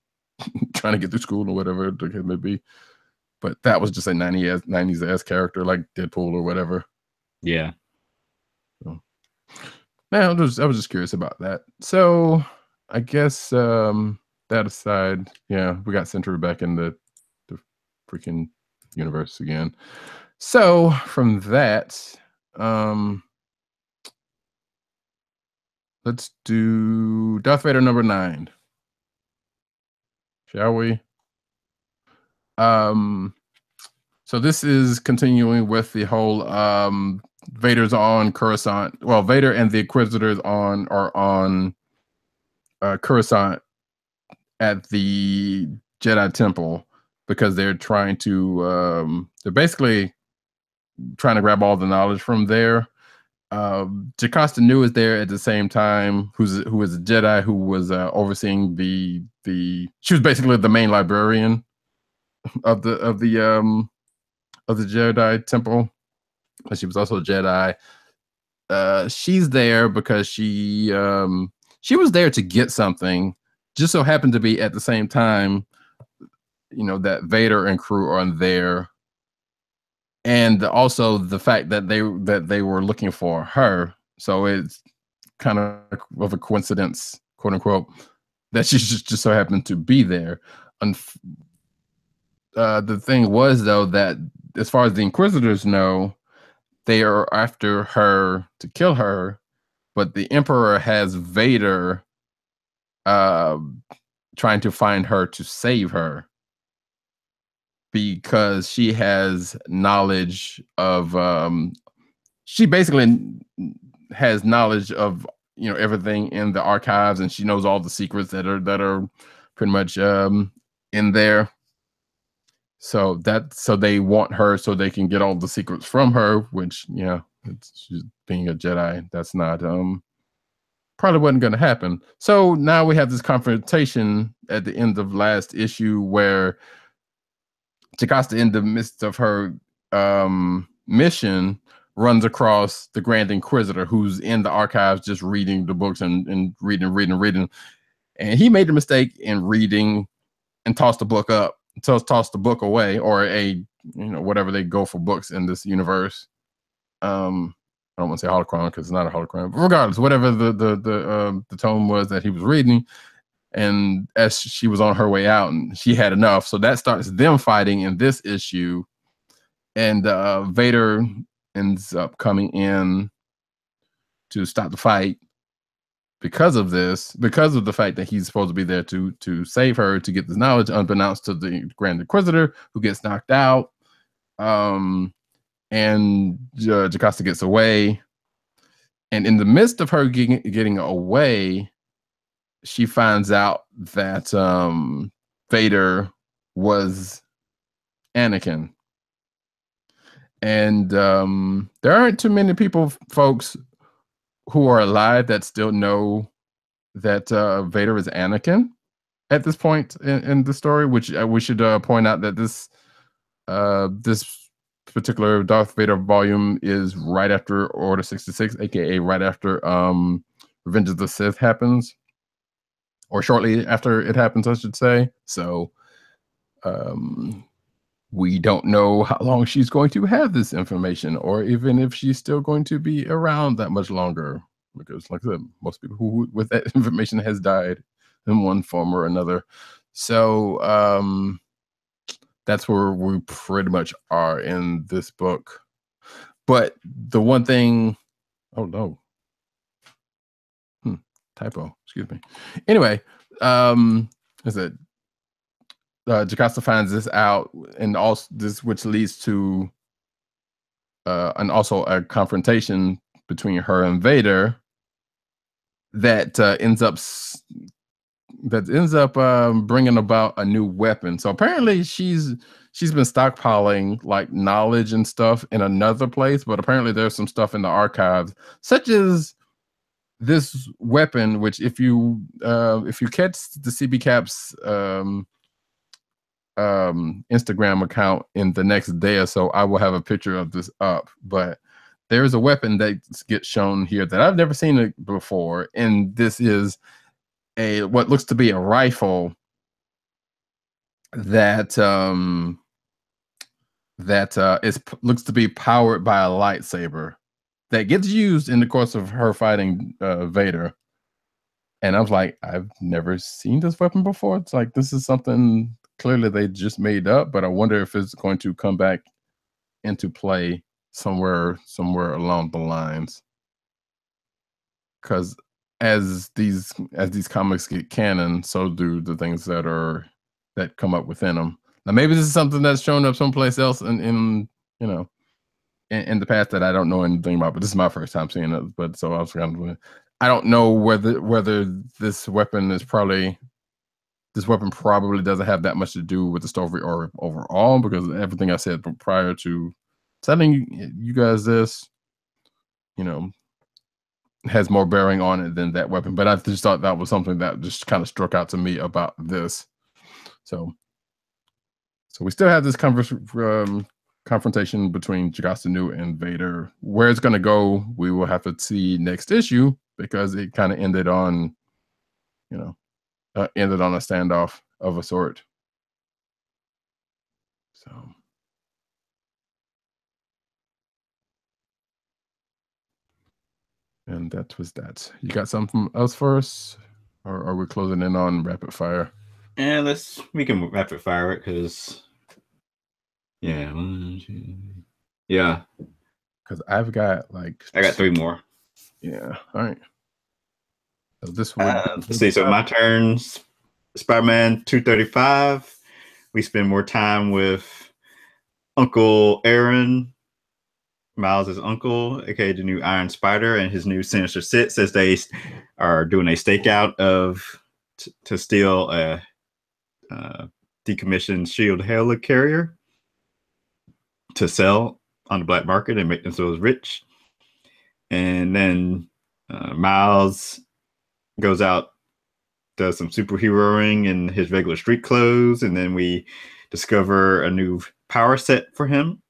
trying to get through school or whatever it may be. But that was just a 90s character like Deadpool or whatever. Yeah. So, I was just curious about that. So I guess that aside, yeah, we got Sentry back in the freaking universe again. So from that, let's do Darth Vader number 9. Shall we? So this is continuing with the whole Vader's on Coruscant. Well, Vader and the Inquisitors are on Coruscant at the Jedi Temple because they're trying to they're basically trying to grab all the knowledge from there. Jocasta Nu is there at the same time, who is a Jedi who was overseeing the she was basically the main librarian of the Jedi Temple. But she was also a Jedi. She's there because she was there to get something. Just so happened to be at the same time that Vader and crew are there, and also the fact that they were looking for her. So it's kind of a coincidence, quote unquote, that she just so happened to be there. The thing was, though, that as far as the Inquisitors know, they are after her to kill her, but the Emperor has Vader uh, trying to find her to save her because she has knowledge of. She basically has knowledge of everything in the archives, and she knows all the secrets that are pretty much in there. So they want her so they can get all the secrets from her, which she's being a Jedi. That's not probably wasn't going to happen. So now we have this confrontation at the end of last issue where Jocasta, in the midst of her mission, runs across the Grand Inquisitor, who's in the archives just reading the books and reading. And he made the mistake in reading and tossed the book tossed the book away, or whatever they go for books in this universe. I don't want to say holocron because it's not a holocron, but regardless, whatever the tome was that he was reading, and as she was on her way out, and she had enough, so that starts them fighting in this issue, and Vader ends up coming in to stop the fight because of the fact that he's supposed to be there to save her, to get this knowledge, unbeknownst to the Grand Inquisitor, who gets knocked out. And Jocasta gets away, and in the midst of her getting away, she finds out that Vader was Anakin, and there aren't too many people, folks, who are alive that still know that Vader is Anakin at this point in the story. Which we should point out that this particular Darth Vader volume is right after Order 66, aka right after Revenge of the Sith happens, or shortly after it happens, I should say. So we don't know how long she's going to have this information, or even if she's still going to be around that much longer, because like I said, most people who with that information has died in one form or another. So that's where we pretty much are in this book. But the one thing, oh no, typo, excuse me. Anyway, is it Jocasta finds this out, and also this, which leads to and also a confrontation between her and Vader that ends up bringing about a new weapon. So apparently she's been stockpiling like knowledge and stuff in another place, but apparently there's some stuff in the archives, such as this weapon, which if you catch the CB Caps Instagram account in the next day or so, I will have a picture of this up. But there is a weapon that gets shown here that I've never seen it before, and this is what looks to be a rifle that looks to be powered by a lightsaber that gets used in the course of her fighting Vader. And I was like, I've never seen this weapon before. It's like, this is something clearly they just made up, but I wonder if it's going to come back into play somewhere along the lines. Because as these comics get canon, so do the things that come up within them. Now, maybe this is something that's shown up someplace else in the past that I don't know anything about, but this is my first time seeing it. But so I was kind of, I don't know whether this weapon probably doesn't have that much to do with the story or overall, because everything I said prior to telling you guys this, has more bearing on it than that weapon. But I just thought that was something that just kind of struck out to me about this. So we still have this confrontation between Jocasta Nu and Vader. Where it's going to go, we will have to see next issue, because it kind of ended on a standoff of a sort. So, and that was that. You got something else for us, or are we closing in on rapid fire? And we can rapid fire it because yeah, yeah. Because I've got like I got 3 more. Yeah. All right. So this would let's see. So my turns. Spider-Man 235. We spend more time with Uncle Aaron, Miles' uncle, aka the new Iron Spider, and his new Sinister Six, as they are doing a stakeout to steal a decommissioned shield helicarrier to sell on the black market and make themselves rich. And then Miles goes out, does some superheroing in his regular street clothes, and then we discover a new power set for him.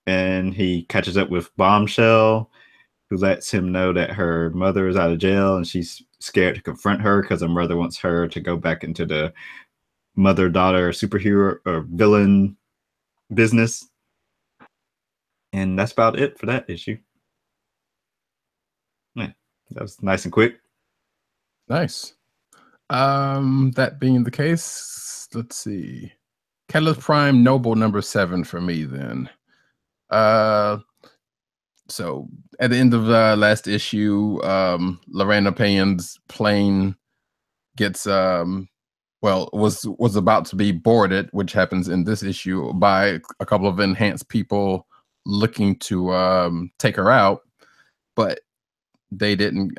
And he catches up with Bombshell, who lets him know that her mother is out of jail and she's scared to confront her because her mother wants her to go back into the mother-daughter superhero or villain business. And that's about it for that issue. Yeah, that was nice and quick. Nice. That being the case, let's see. Catalyst Prime Noble number 7 for me then. So at the end of the last issue, Lorena Payne's plane gets was about to be boarded, which happens in this issue, by a couple of enhanced people looking to take her out, but they didn't.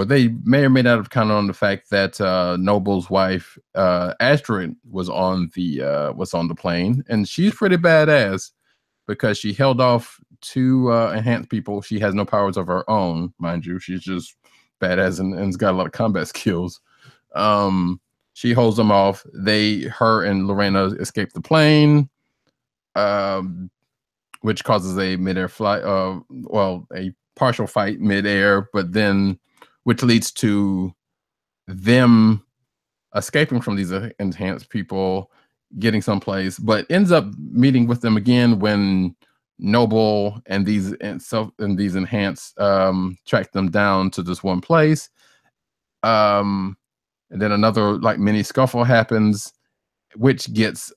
They may or may not have counted on the fact that Noble's wife, Astrid, was on the plane, and she's pretty badass because she held off 2 enhanced people. She has no powers of her own, mind you. She's just badass and's got a lot of combat skills. She holds them off. Her and Lorena escape the plane, which causes a midair flight. A partial fight midair, but then which leads to them escaping from these enhanced people, getting someplace, but ends up meeting with them again when Noble and these enhanced track them down to this one place. And then another like mini scuffle happens, which gets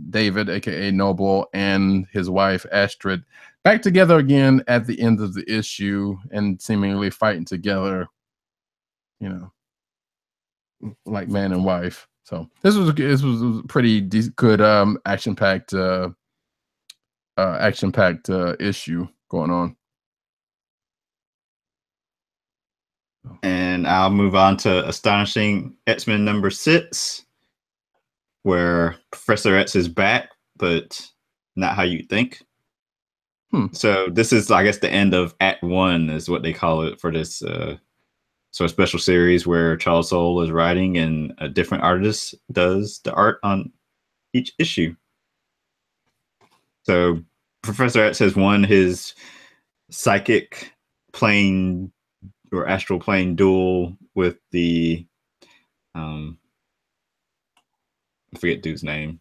David, aka Noble, and his wife Astrid back together again at the end of the issue and seemingly fighting together, like man and wife. So this was a pretty good action-packed issue going on. And I'll move on to Astonishing X-Men number 6, where Professor X is back, but not how you think. So this is, I guess, the end of Act 1 is what they call it for this sort of special series where Charles Soule is writing and a different artist does the art on each issue. So Professor X has won his psychic plane or astral plane duel with the I forget dude's name.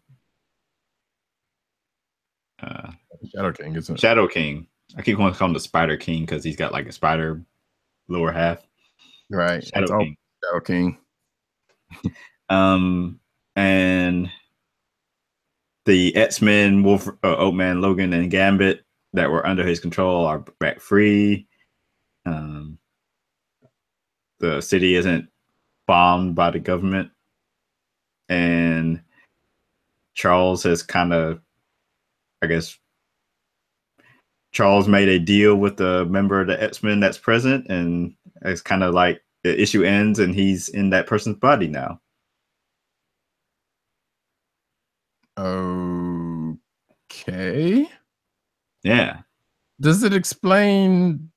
Shadow King, isn't it? Shadow King. I keep wanting to call him the Spider King because he's got like a spider lower half. Right. Shadow King. Shadow King. And the X-Men, Old Man Logan and Gambit that were under his control are back free. The city isn't bombed by the government. And Charles has kind of, I guess, Charles made a deal with a member of the X-Men that's present, and it's kind of like the issue ends and he's in that person's body now. Okay. Yeah. Does it explain?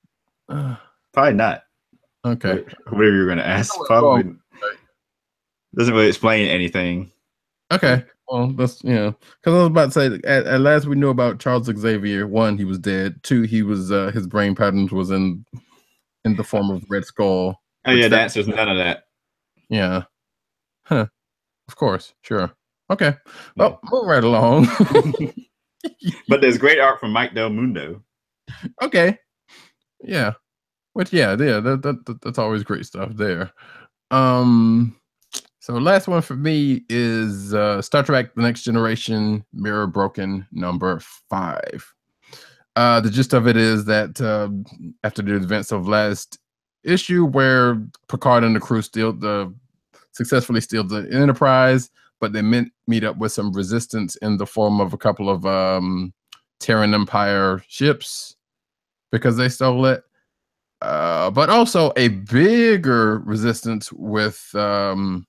Probably not. Okay. Whatever you're going to ask, probably doesn't really explain anything. Okay. Well, that's because I was about to say at last we knew about Charles Xavier. 1, he was dead. 2, he was his brain patterns was in the form of Red Skull. Oh yeah, the answer's none of that. Yeah. Huh. Of course. Sure. Okay. Well, move right along. But there's great art from Mike Del Mundo. Okay. Yeah. But yeah, that's always great stuff there. So last one for me is Star Trek: The Next Generation, Mirror Broken #5. The gist of it is that after the events of last issue, where Picard and the crew successfully steal the Enterprise, but they meet up with some resistance in the form of a couple of Terran Empire ships because they stole it. But also a bigger resistance with a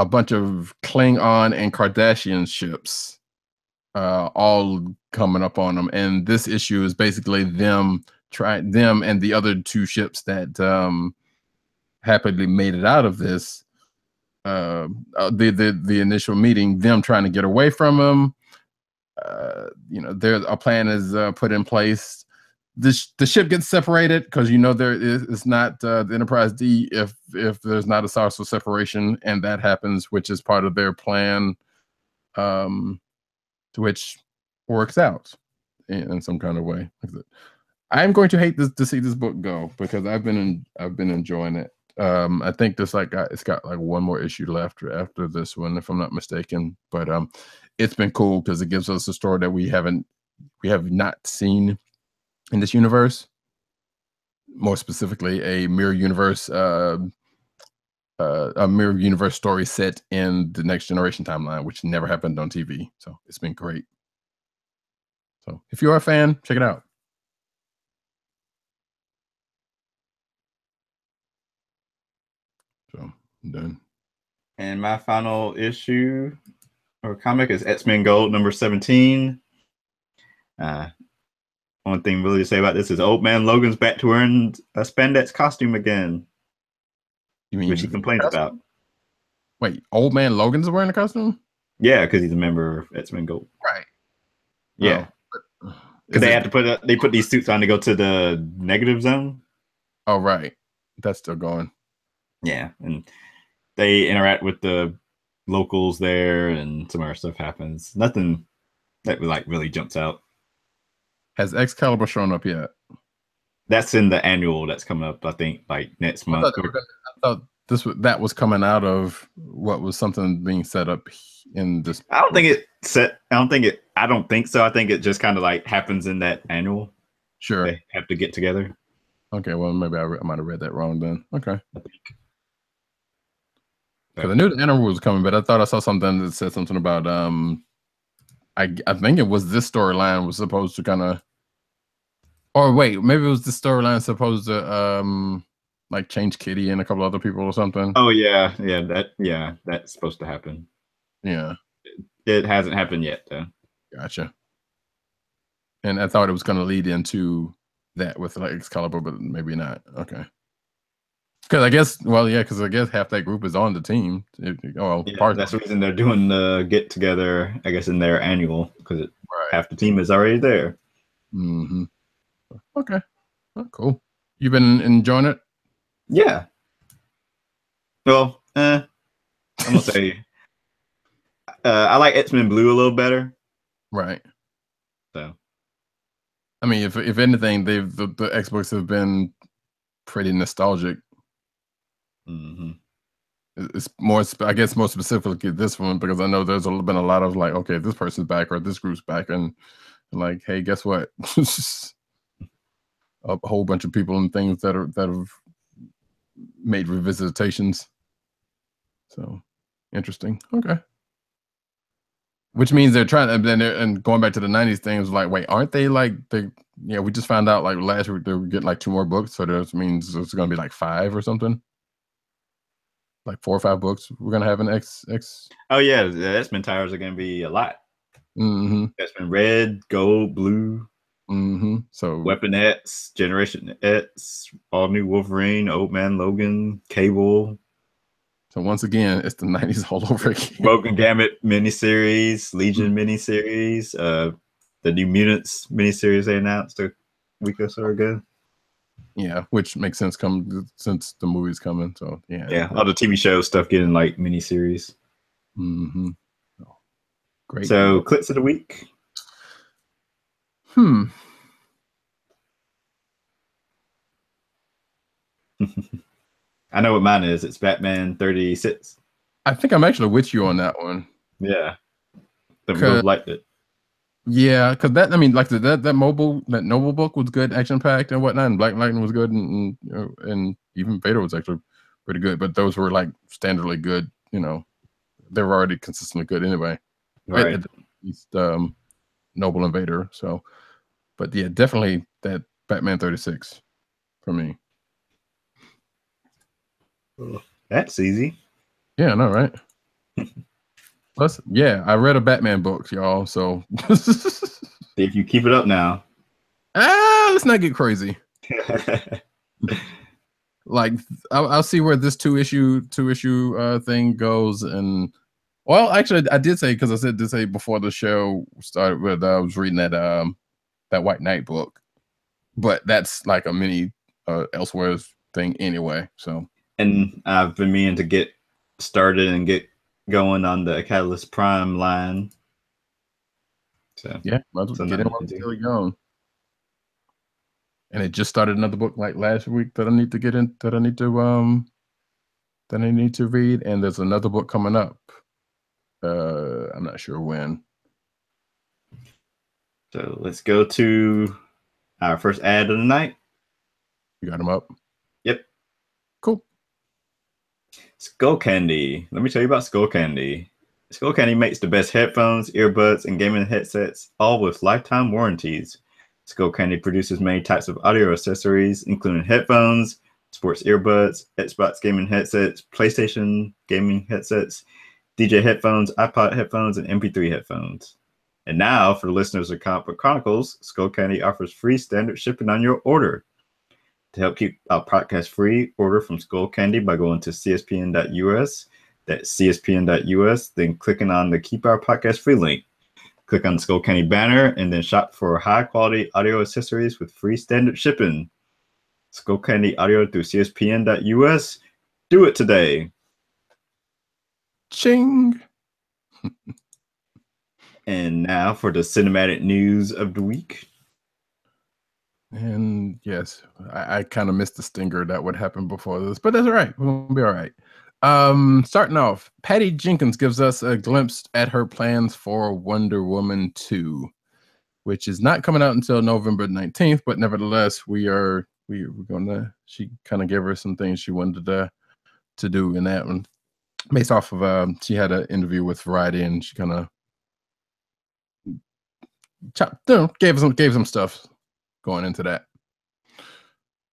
bunch of Klingon and Kardashian ships all coming up on them. And this issue is basically them and the other two ships that happily made it out of this. The initial meeting, them trying to get away from them. A plan is put in place. The ship gets separated because it's not the Enterprise D if there's not a source of separation, and that happens, which is part of their plan, which works out in some kind of way. I'm going to hate to see this book go because I've been enjoying it. I think it's got like one more issue left after this one, if I'm not mistaken. But it's been cool because it gives us a story that we have not seen in this universe. More specifically, a mirror universe story set in the Next Generation timeline, which never happened on TV. So it's been great. So if you are a fan, check it out. So I'm done. And my final issue or comic is X-Men Gold #17. One thing really to say about this is Old Man Logan's back to wearing a spandex costume again. You mean which he complains about. Wait, Old Man Logan's wearing a costume? Yeah, because he's a member of X-Men Gold. Right. Yeah. Because they put these suits on to go to the negative zone. Oh, right. That's still going. Yeah, and they interact with the locals there, and some other stuff happens. Nothing that really jumps out. Has Excalibur shown up yet? That's in the annual that's coming up, I think, next month. I thought that was coming out of what was something being set up in this. I don't think so. I think it just kind of happens in that annual. Sure. They have to get together. Okay, well, maybe I might have read that wrong then. Okay. Because I knew the annual was coming, but I thought I saw something that said something about I think it was this storyline was supposed to kind of, or wait, maybe it was the storyline supposed to change Kitty and a couple other people or something. Oh yeah, that's supposed to happen. Yeah, it hasn't happened yet though. Gotcha. And I thought it was going to lead into that with Excalibur, but maybe not. Okay. Because I guess half that group is on the team. That's the reason they're doing the get together, I guess, in their annual, because half the team is already there. Mm-hmm. Okay. Oh, cool. You've been enjoying it? Yeah. Well, I'm gonna say I like X-Men Blue a little better. Right. So, I mean, if anything, the X-books have been pretty nostalgic. Mm-hmm. It's more, I guess, more specifically this one, because I know there's been a lot of okay, this person's back or this group's back, and hey, guess what? A whole bunch of people and things that have made revisitations. So interesting. Okay. Which means they're trying, and going back to the 90s thing was wait, aren't they we just found out last week they were getting 2 more books, so that means it's gonna be 5 or something. 4 or 5 books we're gonna have an X. Oh yeah, the X-Men titles are gonna be a lot. Mm-hmm. X-Men Red, Gold, Blue. Mm-hmm. So Weapon X, Generation X, All New Wolverine, Old Man Logan, Cable. So once again, it's the 90s all over again. Broken Gamut miniseries, Legion miniseries, the New Mutants miniseries they announced a week or so ago. Yeah, which makes sense since the movie's coming. So yeah, all the TV show stuff getting miniseries. Mm-hmm. Oh, great. So, clips of the week. I know what mine is. It's Batman 36. I think I'm actually with you on that one. Yeah. Then we both liked it. Yeah, because that, I mean, like that Noble book was good, action packed and whatnot, and Black Lightning was good, and even Vader was actually pretty good. But those were like standardly good. You know, they were already consistently good anyway. Right. At least Noble and Vader. So, but yeah, definitely that Batman 36 for me. That's easy. Yeah, I know, right? Plus, yeah, I read a Batman book, y'all. So If you keep it up now. Let's not get crazy. Like I'll see where this two issue thing goes. And well, actually, I did say, because I said to say before the show started, with I was reading that White Knight book, but that's like a mini Elseworlds thing anyway. So, and I've been meaning to get started and get going on the Catalyst Prime line. So yeah, might as well get in while it's still young. And it just started another book like last week that I need to get in, that I need to read, and there's another book coming up. I'm not sure when. So let's go to our first ad of the night. You got them up? Yep. Cool. Skull Candy. Let me tell you about Skull Candy. Skull Candy makes the best headphones, earbuds, and gaming headsets, all with lifetime warranties. Skull Candy produces many types of audio accessories, including headphones, sports earbuds, Xbox gaming headsets, PlayStation gaming headsets, DJ headphones, iPod headphones, and MP3 headphones. And now, for the listeners of Comic Book Chronicles, Skull Candy offers free standard shipping on your order. To help keep our podcast free, order from Skull Candy by going to cspn.us. That's cspn.us, then clicking on the Keep Our Podcast Free link. Click on the Skull Candy banner and then shop for high-quality audio accessories with free standard shipping. Skull Candy audio through cspn.us. Do it today. Ching! And now for the cinematic news of the week. And yes, I kind of missed the stinger that would happen before this, but that's all right. We'll be all right. Starting off, Patty Jenkins gives us a glimpse at her plans for Wonder Woman 2, which is not coming out until November 19th, but nevertheless, we're gonna, she kind of gave her some things she wanted to do in that one, based off of she had an interview with Variety, and she kind of gave some stuff going into that.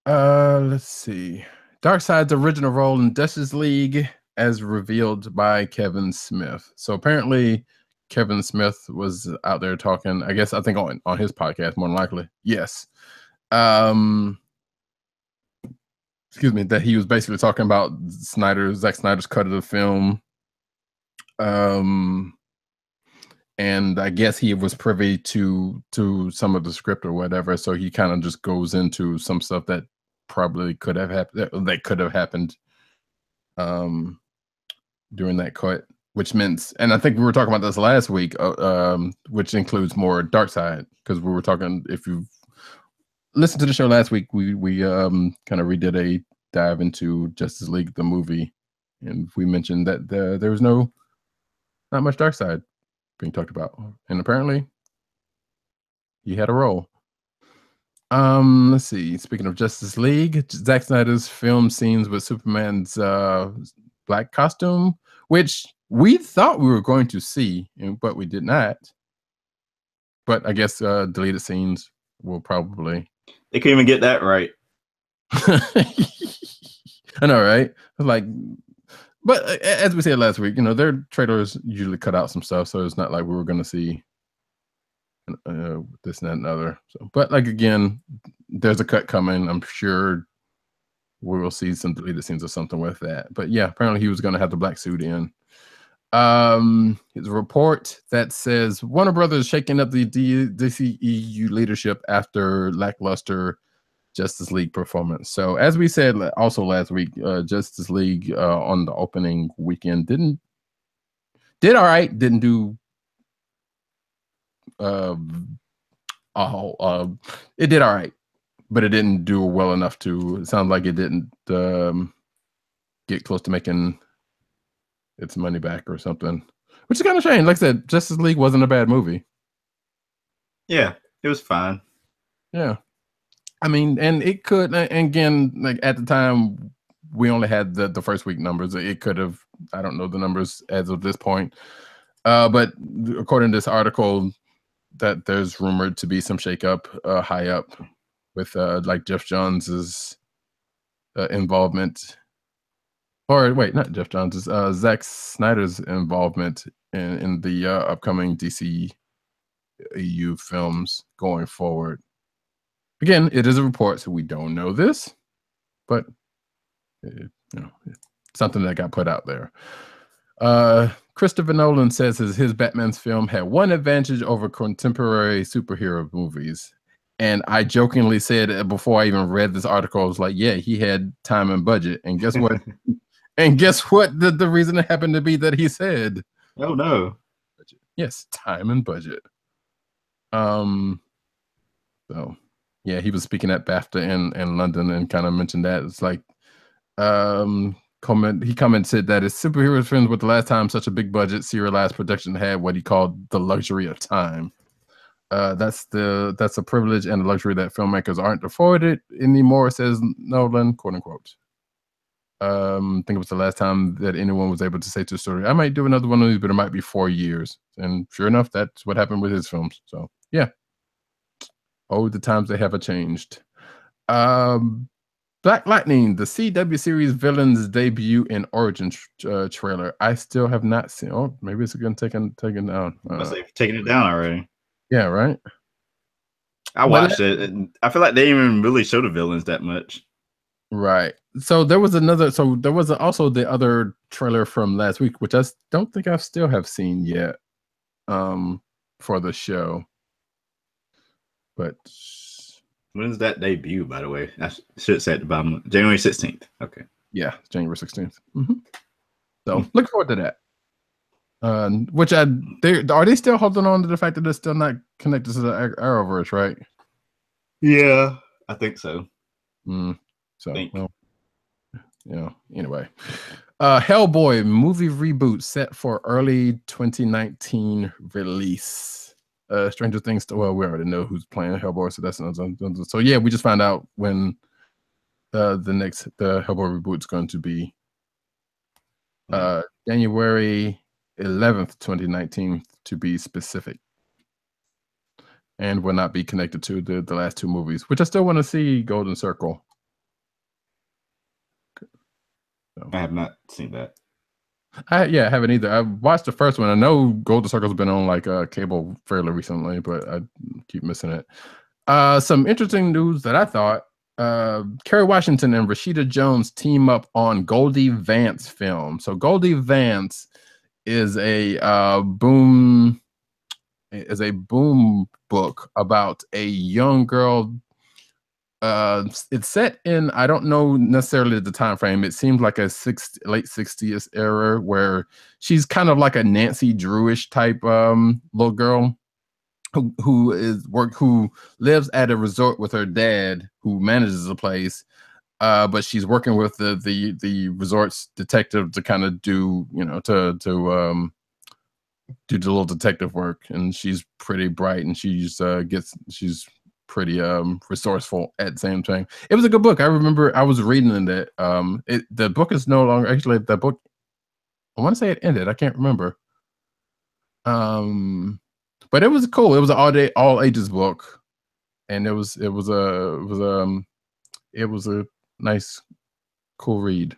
Let's see. Darkseid's original role in Justice League as revealed by Kevin Smith. So apparently Kevin Smith was out there talking, I think on his podcast, more than likely. Yes. Excuse me, that he was basically talking about Zack Snyder's cut of the film. And I guess he was privy to some of the script or whatever, so he kind of just goes into some stuff that probably could have happened, during that cut, which meant, and I think we were talking about this last week, which includes more Darkseid, because we were talking, if you listened to the show last week, we kind of redid a dive into Justice League the movie, and we mentioned that there was not much Darkseid being talked about, and apparently he had a role. Let's see. Speaking of Justice League, Zack Snyder's film scenes with Superman's black costume, which we thought we were going to see, but we did not. But I guess deleted scenes will probably. They couldn't even get that right. I know, right? Like, but as we said last week, their trailers usually cut out some stuff, so it's not like we were going to see this and that and other. So, but like, again, there's a cut coming. I'm sure we will see some deleted scenes or something with that. But yeah, apparently he was going to have the black suit in. There's a report that says Warner Brothers shaking up the DCEU leadership after lackluster Justice League performance. So as we said also last week, Justice League on the opening weekend didn't Did all right. Didn't do. It did all right, but it didn't do well enough to. It sounds like it didn't get close to making its money back or something, which is kind of shame. Like I said, Justice League wasn't a bad movie. Yeah, it was fine. Yeah, I mean, and it could. And again, like at the time, we only had the first week numbers. It could have. I don't know the numbers as of this point, but according to this article, that there's rumored to be some shakeup high up with like Jeff Johns's involvement, or wait, not Jeff Johns's, Zack Snyder's involvement in the upcoming DC EU films going forward. Again, it is a report, so we don't know this, but it's something that got put out there. Christopher Nolan says his Batman's film had one advantage over contemporary superhero movies. And I jokingly said before I even read this article, I was like, yeah, he had time and budget. And guess what? The reason it happened to be that he said, oh no. Yes, time and budget. So yeah, he was speaking at BAFTA in London and kind of mentioned that. It's like he commented that his superhero films were the last time such a big budget serialized production had what he called the luxury of time. That's a privilege and a luxury that filmmakers aren't afforded anymore, says Nolan, quote unquote. I think it was the last time that anyone was able to say to a story, I might do another one of these, but it might be 4 years. And sure enough, that's what happened with his films. So yeah. Oh, the times they have changed. Black Lightning, the CW series villain's debut and origin trailer. I still have not seen. Oh, maybe it's going to taken down. They've taken it down already. Yeah, right. I watched it, and I feel like they didn't even really show the villains that much. Right. So there was also the other trailer from last week, which I don't think I still have seen yet. For the show. But when's that debut, by the way? I should say at the bottom. January 16th. Okay. Yeah, January 16th. Mm-hmm. So look forward to that. Which are they still holding on to the fact that they're still not connected to the Arrowverse, right? Yeah, I think so. Anyway. Hellboy movie reboot set for early 2019 release. Stranger Things. Well, we already know who's playing Hellboy, so that's another. So yeah, we just found out when the Hellboy reboot's going to be. January 11th, 2019, to be specific, and will not be connected to the last two movies, which I still want to see. Golden Circle. So. I have not seen that. I haven't either. I watched the first one. I know Golden Circle's been on like cable fairly recently, but I keep missing it. Some interesting news that I thought. Kerry Washington and Rashida Jones team up on Goldie Vance film. So Goldie Vance is a boom book about a young girl. It's set in, I don't know necessarily the time frame. It seems like a late 60s era where she's kind of like a Nancy Drewish type little girl who lives at a resort with her dad who manages a place, but she's working with the resort's detective to kind of do to do the little detective work, and she's pretty bright and she's pretty resourceful at the same time. It was a good book. I remember I was reading in that. The book is no longer, actually the book, I want to say it ended. I can't remember. But it was cool. It was an all ages book, and it was a nice, cool read.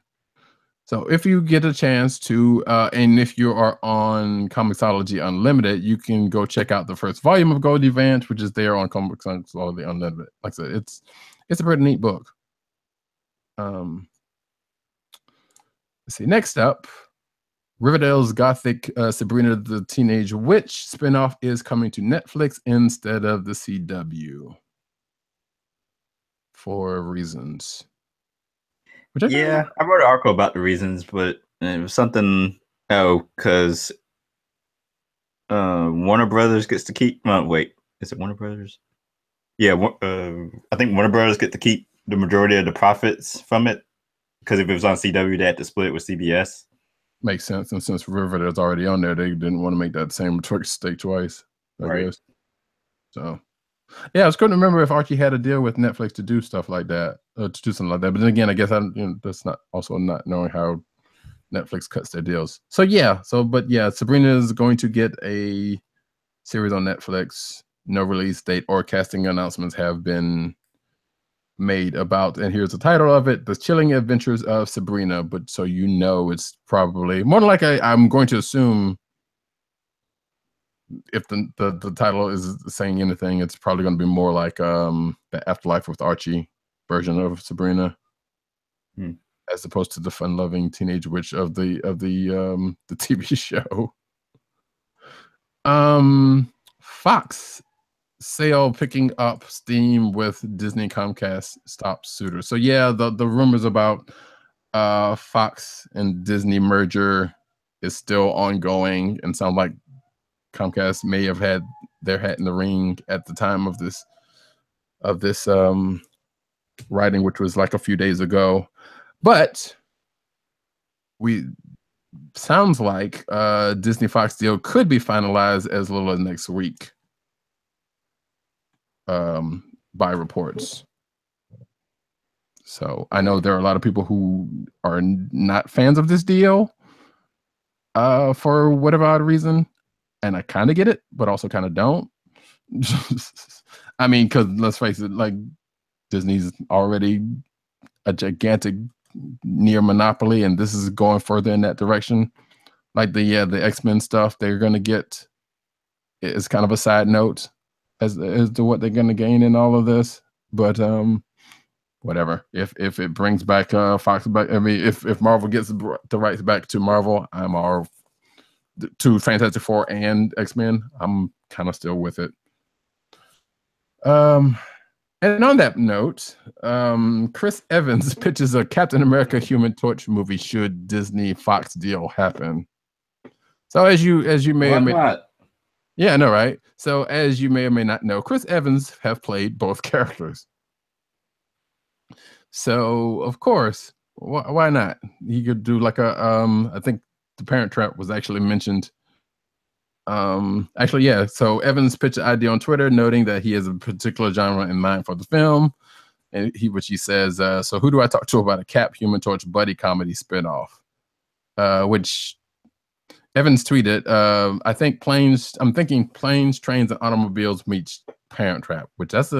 So if you get a chance to, and if you are on Comixology Unlimited, you can go check out the first volume of Goldie Vance, which is there on Comixology Unlimited. Like I said, it's a pretty neat book. Let's see. Next up, Riverdale's gothic Sabrina the Teenage Witch spinoff is coming to Netflix instead of the CW for reasons. I wrote an article about the reasons, but it was something. Because Warner Brothers gets to keep. Wait, is it Warner Brothers? Yeah, I think Warner Brothers get to keep the majority of the profits from it because if it was on CW, they had to split it with CBS. Makes sense. And since Riverdale's already on there, they didn't want to make that same mistake twice, I guess. So, yeah, it's good to remember if Archie had a deal with Netflix to do stuff like that, to do something like that. But then again, I guess that's not also not knowing how Netflix cuts their deals. So yeah, Sabrina is going to get a series on Netflix. No release date or casting announcements have been made about, and here's the title of it: The Chilling Adventures of Sabrina. But so it's probably more like I'm going to assume if the title is saying anything, it's probably going to be more like the Afterlife with Archie version of Sabrina, as opposed to the fun-loving teenage witch of the TV show. Fox sale picking up steam with Disney Comcast stop suitor. So yeah, the rumors about Fox and Disney merger is still ongoing, and sound like Comcast may have had their hat in the ring at the time of this writing, which was like a few days ago. But sounds like Disney Fox deal could be finalized as little as next week, by reports. So I know there are a lot of people who are not fans of this deal for whatever odd reason, and I kind of get it, but also kind of don't. I mean, because let's face it, like Disney's already a gigantic near monopoly, and this is going further in that direction. Like the X-Men stuff they're gonna get is kind of a side note as to what they're gonna gain in all of this. But whatever. If it brings back Fox back, I mean, if Marvel gets the rights back to Marvel, I'm all to Fantastic Four and X-Men. I'm kind of still with it. And on that note, Chris Evans pitches a Captain America Human Torch movie should Disney Fox deal happen. So as you may or may not. Yeah, I know, right? So as you may or may not know, Chris Evans have played both characters. So of course, why not? He could do like I think The Parent Trap was actually mentioned. Actually, yeah. So Evans pitched the idea on Twitter, noting that he has a particular genre in mind for the film, and he says, "So who do I talk to about a Cap Human Torch buddy comedy spinoff?" Which Evans tweeted, I'm thinking Planes, Trains, and Automobiles meets Parent Trap, which that's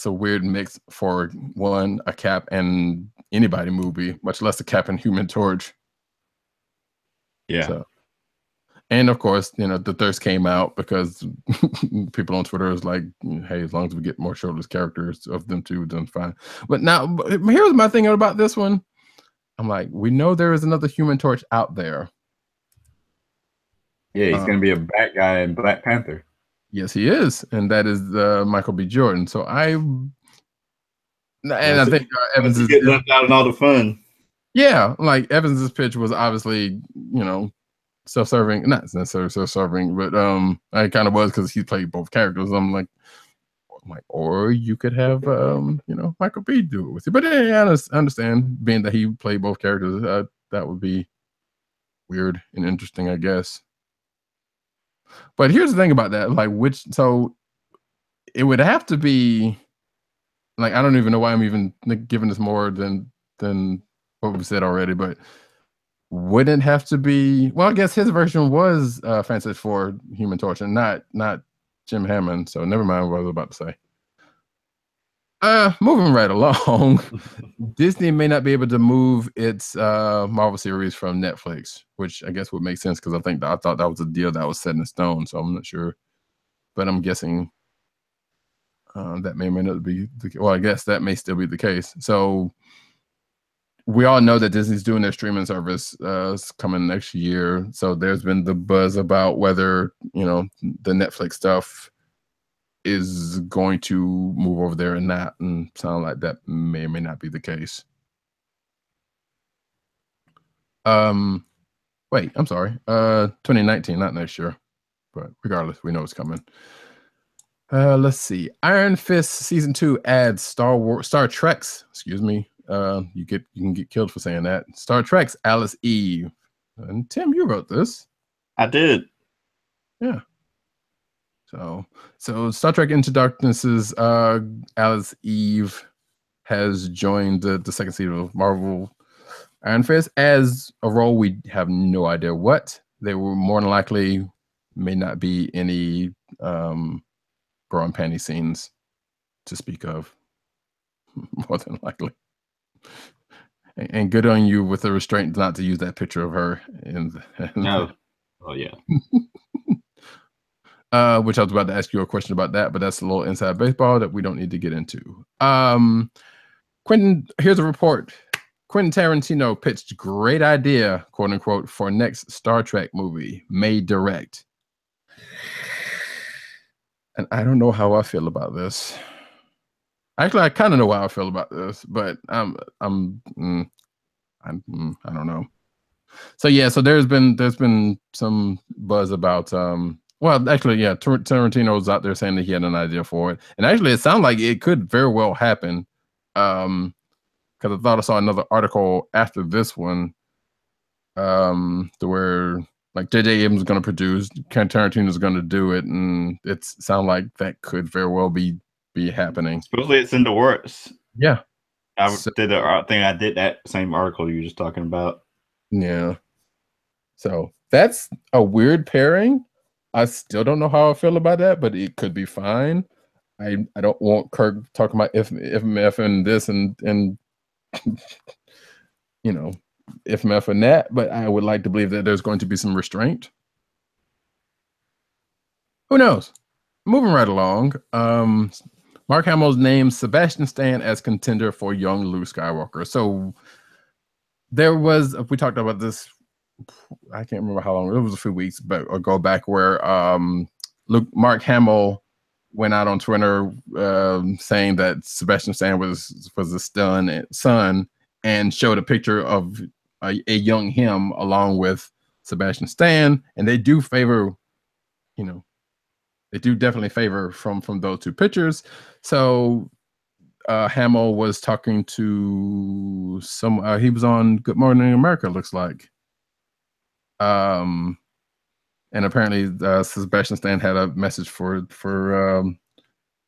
a weird mix for one, a Cap and anybody movie, much less a Cap and Human Torch. Yeah. So, and of course, the thirst came out because people on Twitter is like, hey, as long as we get more shirtless characters of them two, then fine. But now, here's my thing about this one. I'm like, we know there is another Human Torch out there. Yeah, he's going to be a bad guy in Black Panther. Yes, he is, and that is Michael B. Jordan. So I think Evans is get left out in all the fun. Yeah, like Evans's pitch was obviously, self-serving, not necessarily self-serving, but it kind of was because he played both characters. I'm like, or you could have Michael B. do it with you. But yeah, I understand, being that he played both characters, that would be weird and interesting, I guess. But here's the thing about that, so it would have to be I don't even know why I'm even giving this more than what we said already, but wouldn't have to be, well, I guess his version was Fantastic Four Human Torch and not Jim Hammond, so never mind what I was about to say. Moving right along, Disney may not be able to move its Marvel series from Netflix, which I guess would make sense because I thought that was a deal that was set in stone, so I'm not sure, but I'm guessing that may or may not be I guess that may still be the case. So we all know that Disney's doing their streaming service coming next year. So there's been the buzz about whether, the Netflix stuff is going to move over there or not, and sound like that may or may not be the case. Wait, I'm sorry. 2019, not next year. But regardless, we know it's coming. Let's see. Iron Fist season 2 adds Star Trek's. Excuse me. You can get killed for saying that. Star Trek's Alice Eve. And Tim, you wrote this. I did. Yeah. So Star Trek Into Darkness's Alice Eve has joined the second season of Marvel Iron Fist as a role. We have no idea what. They will more than likely may not be any bra and panty scenes to speak of. More than likely. And good on you with the restraint not to use that picture of her No. Oh yeah. Which I was about to ask you a question about that, but that's a little inside baseball that we don't need to get into. Quentin, here's a report. Quentin Tarantino pitched great idea, quote unquote, for next Star Trek movie, may direct. And I don't know how I feel about this. Actually, I kind of know how I feel about this, but I don't know. So yeah, so there's been some buzz about well, actually, yeah, Tarantino's out there saying that he had an idea for it, and actually, it sounds like it could very well happen. Because I thought I saw another article after this one, to where like J.J. Abrams is going to produce, Tarantino's going to do it, and it sounds like that could very well be happening. Supposedly, it's in the works. Yeah, I did that same article you were just talking about. Yeah. So that's a weird pairing. I still don't know how I feel about that, but it could be fine. I don't want Kirk talking about if and this and you know, if and that, but I would like to believe that there's going to be some restraint. Who knows? Moving right along. Mark Hamill's named Sebastian Stan as contender for young Luke Skywalker. So there was, we talked about this, I can't remember how long, it was a few weeks ago back, where Mark Hamill went out on Twitter saying that Sebastian Stan was a son and showed a picture of a young him along with Sebastian Stan, and they do favor, they do definitely favor from those two pictures. So Hamill was talking to some, he was on Good Morning America, looks like. And apparently Sebastian Stan had a message for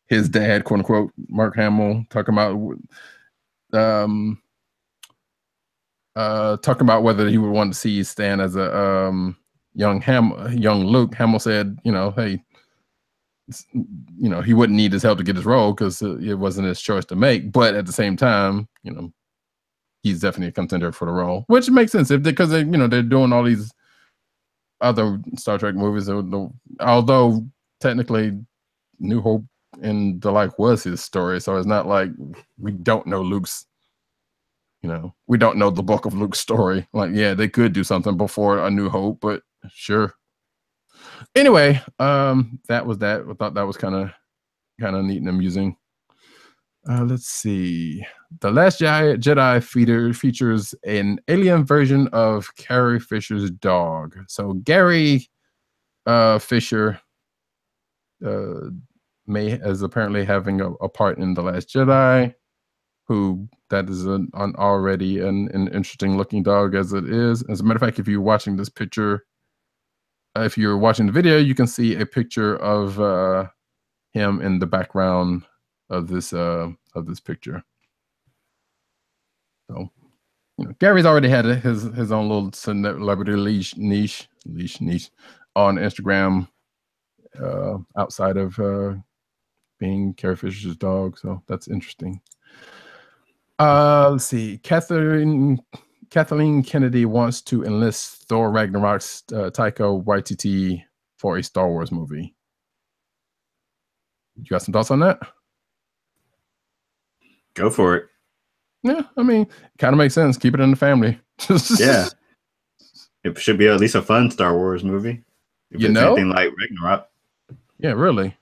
his dad, quote unquote, Mark Hamill, talking about whether he would want to see Stan as a young Luke. Hamill said, hey, he wouldn't need his help to get his role because it wasn't his choice to make. But at the same time, he's definitely a contender for the role, which makes sense because they're doing all these other Star Trek movies. Although technically, New Hope and the like was his story, so it's not like we don't know Luke's. We don't know the bulk of Luke's story. Like, yeah, they could do something before A New Hope, but sure. Anyway, that was that. I thought that was kind of neat and amusing. Let's see. The Last Jedi features an alien version of Carrie Fisher's dog. So Gary Fisher is apparently having a part in The Last Jedi, who that is already an interesting looking dog as it is. As a matter of fact, if you're watching this picture, if you're watching the video, you can see a picture of him in the background of this picture. So, Gary's already had his own little celebrity niche on Instagram, outside of being Carrie Fisher's dog. So that's interesting. Let's see. Kathleen Kennedy wants to enlist Thor Ragnarok's Taika Waititi for a Star Wars movie. You got some thoughts on that? Go for it. Yeah, I mean, kind of makes sense. Keep it in the family. Yeah. It should be at least a fun Star Wars movie. If it's anything like Ragnarok. Yeah, really.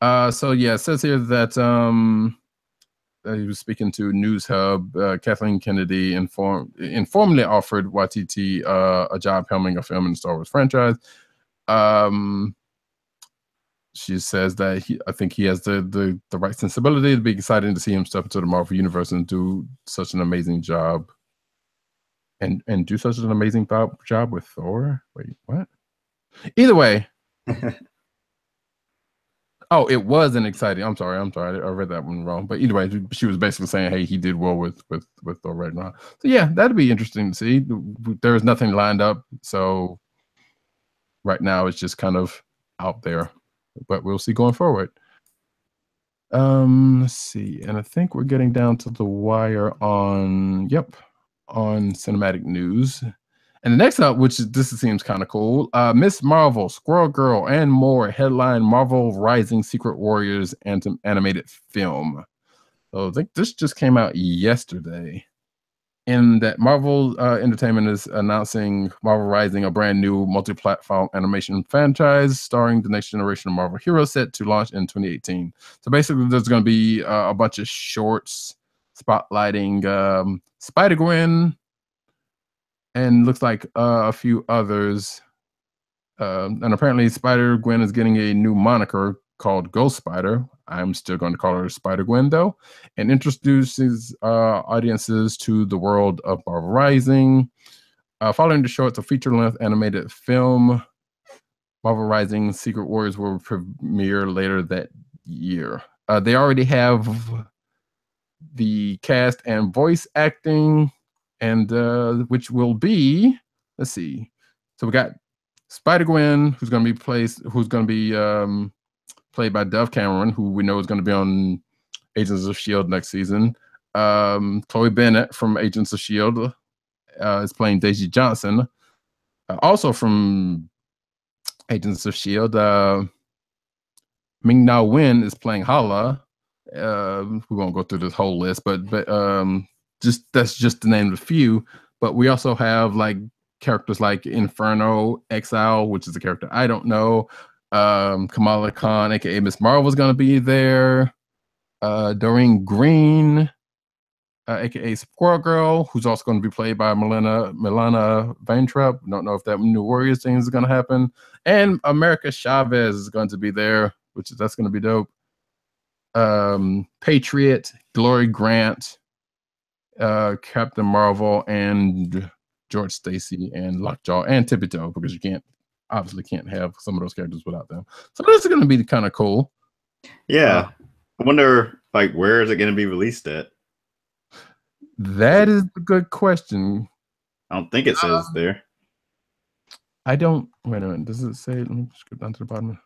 So yeah, it says here that he was speaking to News Hub. Kathleen Kennedy informally offered Waititi a job helming a film in the Star Wars franchise. She says that I think he has the right sensibility. It'd be exciting to see him step into the Marvel universe and do such an amazing job. And do such an amazing job with Thor. Wait, what? Either way. Oh, it was an exciting. I'm sorry. I read that one wrong. But either way, she was basically saying, "Hey, he did well with Thor right now." So yeah, that'd be interesting to see. There is nothing lined up, so right now it's just kind of out there. But we'll see going forward. Let's see, and I think we're getting down to the wire on cinematic news. And the next up, this seems kind of cool, Miss Marvel, Squirrel Girl, and more headline Marvel Rising Secret Warriors animated film. So I think this just came out yesterday. In that Marvel Entertainment is announcing Marvel Rising, a brand new multi-platform animation franchise starring the next generation of Marvel heroes set to launch in 2018. So basically, there's going to be a bunch of shorts spotlighting Spider-Gwen, and looks like a few others. And apparently Spider-Gwen is getting a new moniker called Ghost Spider. I'm still going to call her Spider-Gwen, though, and introduces audiences to the world of Marvel Rising. Following the shorts, a feature-length animated film, Marvel Rising Secret Warriors, will premiere later that year. They already have the cast and voice acting, and which will be, let's see, so we got Spider-Gwen, who's going to be played by Dove Cameron, who we know is going to be on Agents of S.H.I.E.L.D. next season. Chloe Bennett from Agents of S.H.I.E.L.D. Is playing Daisy Johnson. Also from Agents of S.H.I.E.L.D., Ming-Na Wen is playing Hala. We won't go through this whole list, but that's just to name a few. But we also have like characters like Inferno, Exile, which is a character I don't know. Kamala Khan, aka Miss Marvel, is going to be there. Doreen Green, aka Squirrel Girl, who's also going to be played by Milana Vaintrub. Don't know if that new Warriors thing is going to happen. And America Chavez is going to be there, that's going to be dope. Patriot, Glory Grant, Captain Marvel, and George Stacy, and Lockjaw, and Tippy-Toe, because you obviously can't have some of those characters without them. So this is going to be kind of cool. Yeah. I wonder, like, where is it going to be released at? That is a good question. I don't think it says there. I don't. Wait a minute. Does it say? Let me just go down to the bottom.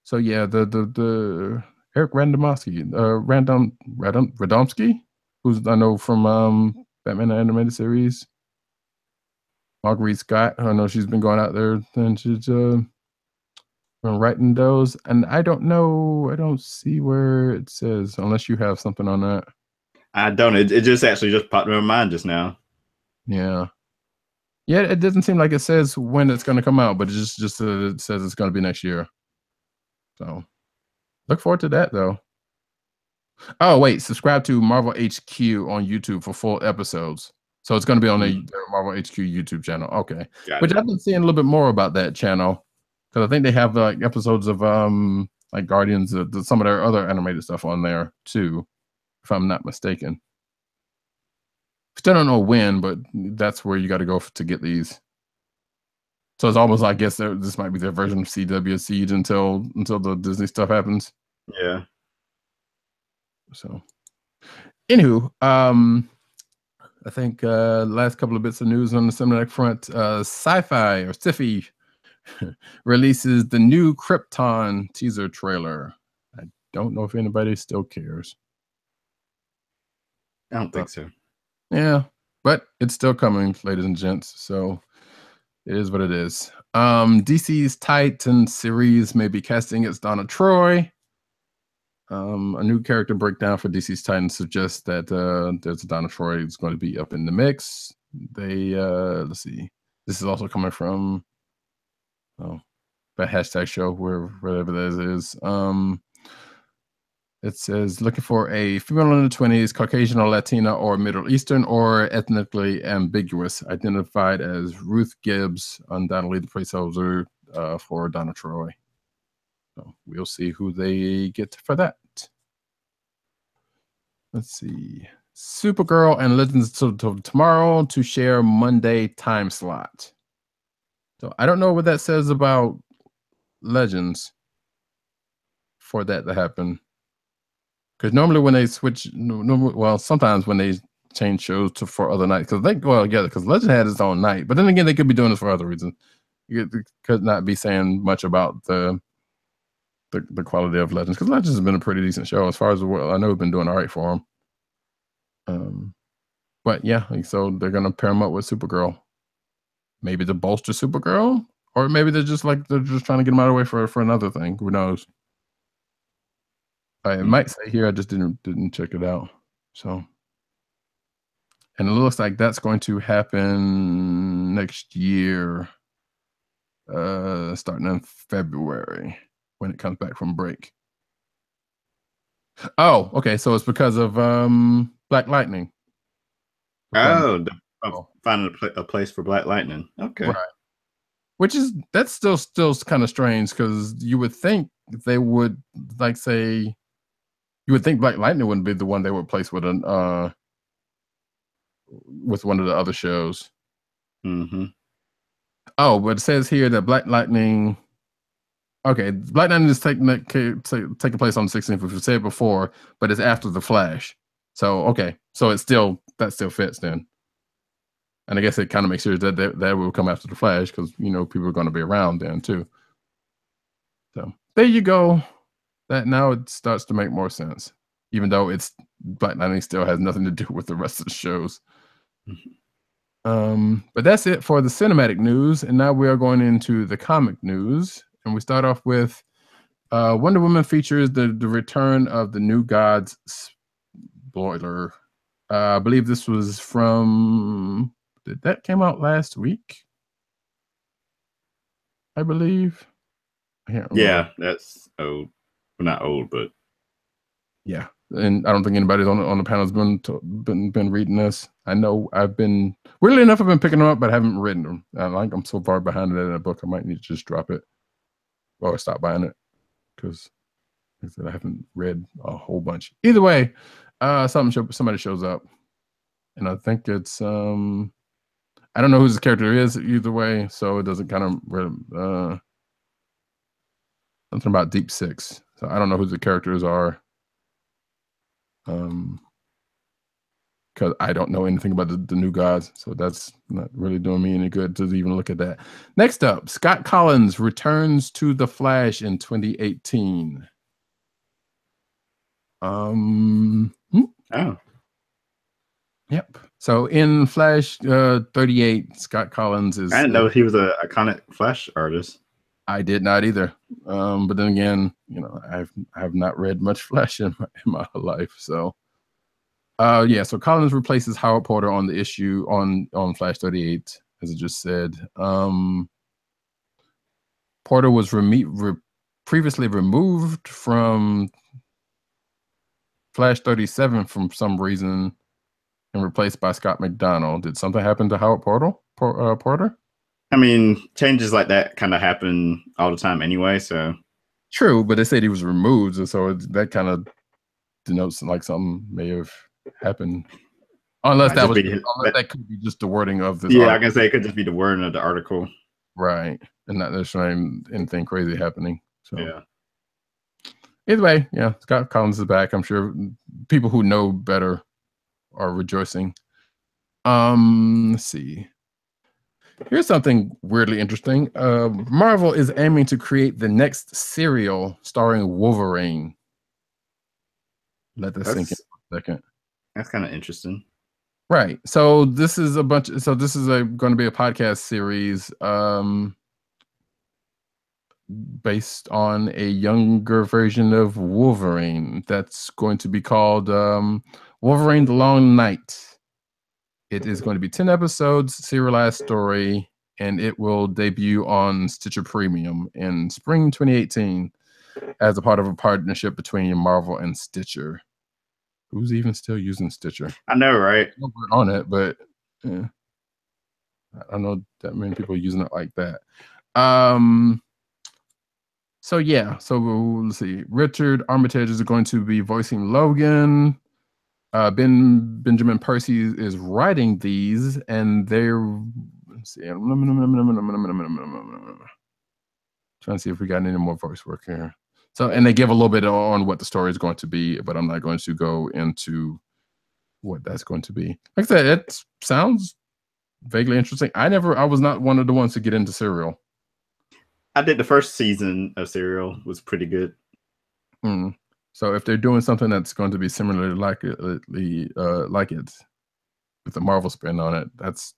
So yeah, the Eric Radomski, who's I know from Batman the Animated Series. Marguerite Scott, I know she's been going out there and she's been writing those. And I don't know, I don't see where it says, unless you have something on that. I don't. It just actually just popped in my mind just now. Yeah. Yeah, it doesn't seem like it says when it's going to come out, but it just it says it's going to be next year. So look forward to that, though. Oh, wait, subscribe to Marvel HQ on YouTube for full episodes. So it's going to be on the Marvel HQ YouTube channel. Okay. Which I've been seeing a little bit more about that channel, because I think they have like episodes of like Guardians, some of their other animated stuff on there too, if I'm not mistaken. Still don't know when, but that's where you got to go to get these. So it's almost like, I guess this might be their version of CW Siege until the Disney stuff happens. Yeah. So, anywho, I think last couple of bits of news on the cinematic front. Sci-Fi or Sci-Fi releases the new Krypton teaser trailer. I don't know if anybody still cares. I don't think so. Yeah, but it's still coming, ladies and gents. So it is what it is. DC's Titan series may be casting its Donna Troy. A new character breakdown for DC's Titans suggests that there's a Donna Troy is going to be up in the mix. They let's see. This is also coming from that hashtag show, wherever that is. It says looking for a female in the 20s, Caucasian or Latina or Middle Eastern or ethnically ambiguous, identified as Ruth Gibbs, undoubtedly the placeholder for Donna Troy. So we'll see who they get for that. Let's see. Supergirl and Legends of Tomorrow to share Monday time slot. So I don't know what that says about Legends for that to happen. Because normally when they switch, well, sometimes when they change shows for other nights, because Legend had its own night, but then again, they could be doing this for other reasons. You could not be saying much about the quality of Legends, because Legends has been a pretty decent show as far as I know. It's been doing all right for them. But yeah, so they're gonna pair them up with Supergirl, maybe to bolster Supergirl, or maybe they're just trying to get them out of the way for another thing. Who knows? It might say here, I just didn't check it out. So, and it looks like that's going to happen next year, starting in February when it comes back from break. Oh, okay. So it's because of Black Lightning. Finding a place for Black Lightning. Okay, right. Which is that's still kind of strange, because you would think they would you would think Black Lightning wouldn't be the one they would place with with one of the other shows. Mm-hmm. Oh, but it says here that Black Lightning. Okay, Black Lightning is taking place on the 16th, which we said before, but it's after the Flash. So okay, so that still fits then. And I guess it kind of makes sure that that will come after the Flash, because people are going to be around then too. So there you go. That now it starts to make more sense, even though it's Black Lightning still has nothing to do with the rest of the shows. But that's it for the cinematic news, and now we are going into the comic news, and we start off with Wonder Woman features the return of the New Gods spoiler. I believe this was from. Did that came out last week? I believe. I can't remember. Yeah, that's old. Well, not old, but yeah. And I don't think anybody on the panel has been reading this. I know I've been weirdly enough, I've been picking them up, but I haven't written them. I'm so far behind it in a book, I might need to just drop it or stop buying it, because I haven't read a whole bunch. Either way, somebody shows up, and I think it's I don't know who this character is either way, so it doesn't kind of something about Deep Six. So I don't know who the characters are. Because I don't know anything about the New Gods, so that's not really doing me any good to even look at that. Next up, Scott Collins returns to The Flash in 2018. Oh. Yep. So in Flash 38, Scott Collins is. I didn't know he was an iconic Flash artist. I did not either. But then again, I have not read much Flash in my life, so. So Collins replaces Howard Porter on the issue on Flash 38, as I just said. Porter was previously removed from Flash 37 for some reason and replaced by Scott McDonald. Did something happen to Howard Porter? I mean, changes like that kind of happen all the time anyway, so. True, but they said he was removed, and so that kind of denotes like something may have happened. Unless that could be just the wording of this. Yeah, article. I can say it could just be the wording of the article. Right. And not necessarily anything crazy happening. So yeah. Either way, yeah, Scott Collins is back. I'm sure people who know better are rejoicing. Let's see. Here's something weirdly interesting. Marvel is aiming to create the next serial starring Wolverine. Let this sink in for a second. That's kind of interesting. Right. So this is going to be a podcast series based on a younger version of Wolverine that's going to be called Wolverine the Long Night. It is going to be 10 episodes, serialized story, and it will debut on Stitcher Premium in spring 2018. as a part of a partnership between Marvel and Stitcher. Who's even still using Stitcher? I know, right? We're on it, but yeah, I don't know that many people using it like that. So yeah, so let's see. Richard Armitage is going to be voicing Logan. Benjamin Percy is writing these, and they're let's see. Trying to see if we got any more voice work here. So, and they give a little bit on what the story is going to be, but I'm not going to go into what that's going to be. Like I said, it sounds vaguely interesting. I was not one of the ones to get into Serial. I did the first season of Serial, was pretty good. So if they're doing something that's going to be similar like it with the Marvel spin on it, that's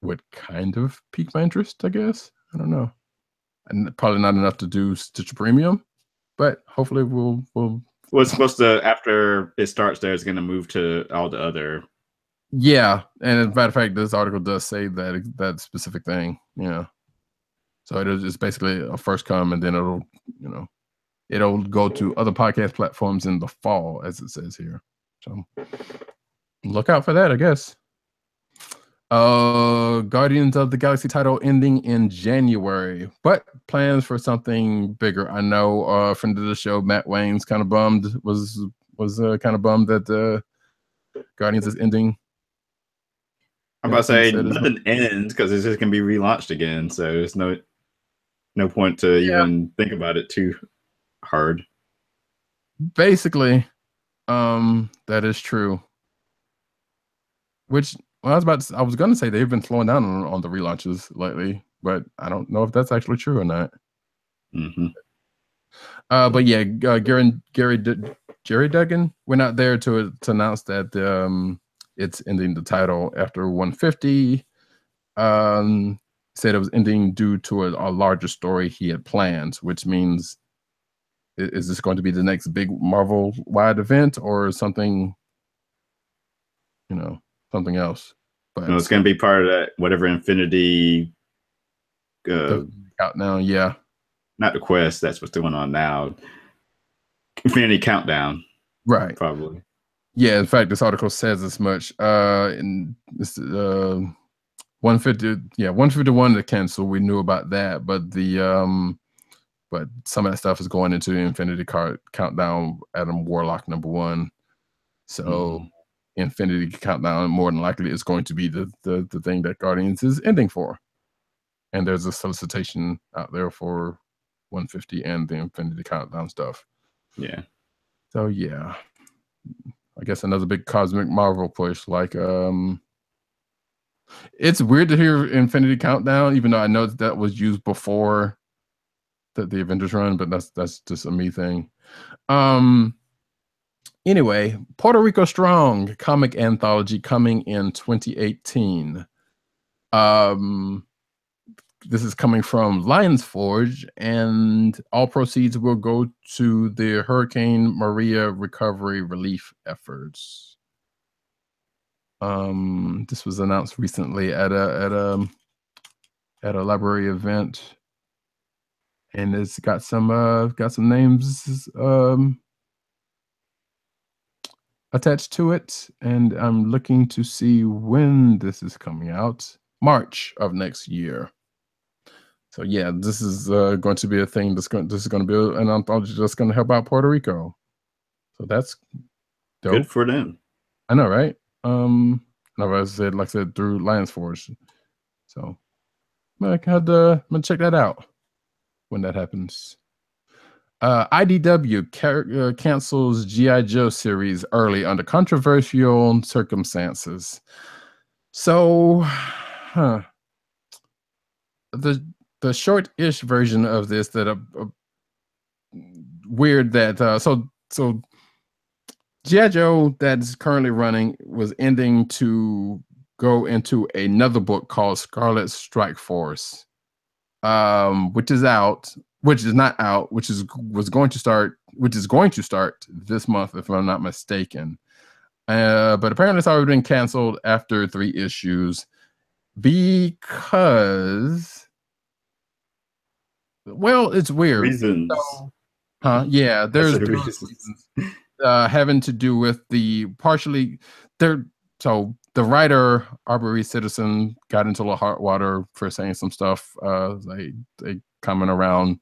what kind of piqued my interest, I guess. I don't know. And probably not enough to do Stitcher Premium, but hopefully we'll. Well, it's supposed to, after it starts there, it's going to move to all the other. Yeah, and as a matter of fact, this article does say that specific thing. Yeah, so it's basically a first come, and then it'll go to other podcast platforms in the fall, as it says here. So look out for that, I guess. Guardians of the Galaxy title ending in January, but plans for something bigger. I know friend of the show, Matt Wayne's kind of bummed, was kind of bummed that Guardians is ending. I'm about to say nothing ends because it's just gonna be relaunched again, so there's no point to even think about it too hard. Basically, that is true. Which I was going to say they've been slowing down on the relaunches lately, but I don't know if that's actually true or not. But yeah, Jerry Duggan went out there to announce that it's ending the title after 150. Said it was ending due to a larger story he had planned, which means, is this going to be the next big Marvel wide event or something? Something else. But no, it's going to be part of that whatever Infinity countdown. Yeah, not the quest. That's what's going on now. Infinity Countdown, right? Probably. Yeah. In fact, this article says as much. In this 150, 151 to cancel. We knew about that, but but some of that stuff is going into the Infinity Countdown. Adam Warlock #1. So. Infinity Countdown more than likely is going to be the thing that Guardians is ending for, and there's a solicitation out there for 150 and the Infinity Countdown stuff. Yeah. So yeah, I guess another big cosmic Marvel push. Like it's weird to hear Infinity Countdown, even though I know that was used before the Avengers run, but that's just a me thing. Anyway, Puerto Rico Strong comic anthology coming in 2018. This is coming from Lions Forge, and all proceeds will go to the Hurricane Maria recovery relief efforts. This was announced recently at a library event, and it's got some names attached to it, and I'm looking to see when this is coming out. March of next year. So yeah, this is going to be a thing. This is going to be an anthology that's going to help out Puerto Rico. So that's dope. Good for them. I know, right? And like I said, through Lions Force. So I'm gonna check that out when that happens. IDW cancels G.I. Joe series early under controversial circumstances. So, the short-ish version of this that weird that so G.I. Joe that's currently running was ending to go into another book called Scarlet Strike Force, which is out. Which is not out, which is going to start this month, if I'm not mistaken. But apparently it's already been canceled after 3 issues because Well, it's weird. Reasons. So, yeah, I there said was reasons. reasons having to do with the partially there. So the writer Arbery Citizen got into a little hot water for saying some stuff. They comment around.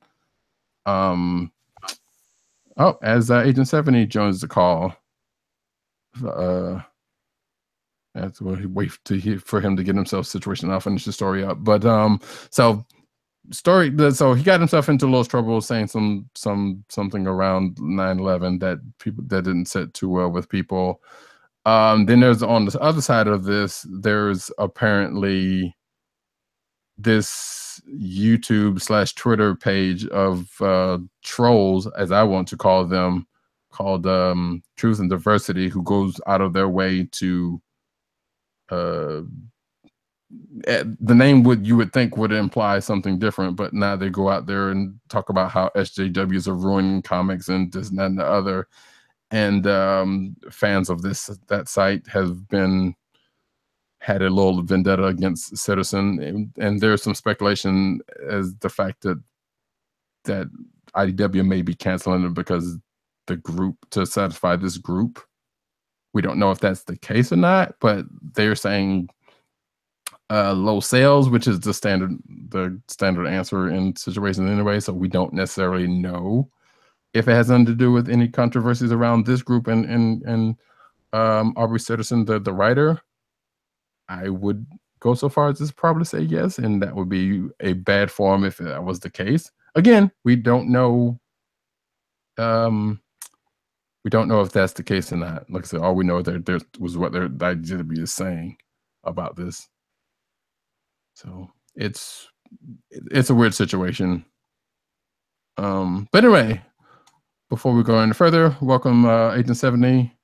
As Agent 70 joins the call. That's what he wait for him to get himself situation. I'll finish the story up. But so he got himself into a little trouble saying something around 9/11 that didn't sit too well with people. Then there's on the other side of this, there's apparently this YouTube/Twitter page of trolls, as I want to call them, called Truth and Diversity, who goes out of their way to the name you would think would imply something different, but now they go out there and talk about how SJWs are ruining comics and this and that and the other. And fans of that site have had a little vendetta against Citizen, and there's some speculation as the fact that IDW may be canceling it because the group, to satisfy this group. We don't know if that's the case or not, but they're saying low sales, which is the standard answer in situations anyway. So we don't necessarily know if it has nothing to do with any controversies around this group and Aubrey Citizen, the writer. I would go so far as to probably say yes, and that would be a bad form if that was the case. Again, we don't know. We don't know if that's the case or not. Like I said, all we know there was what the IGW is saying about this. So it's a weird situation. But anyway, before we go any further, welcome Agent 70.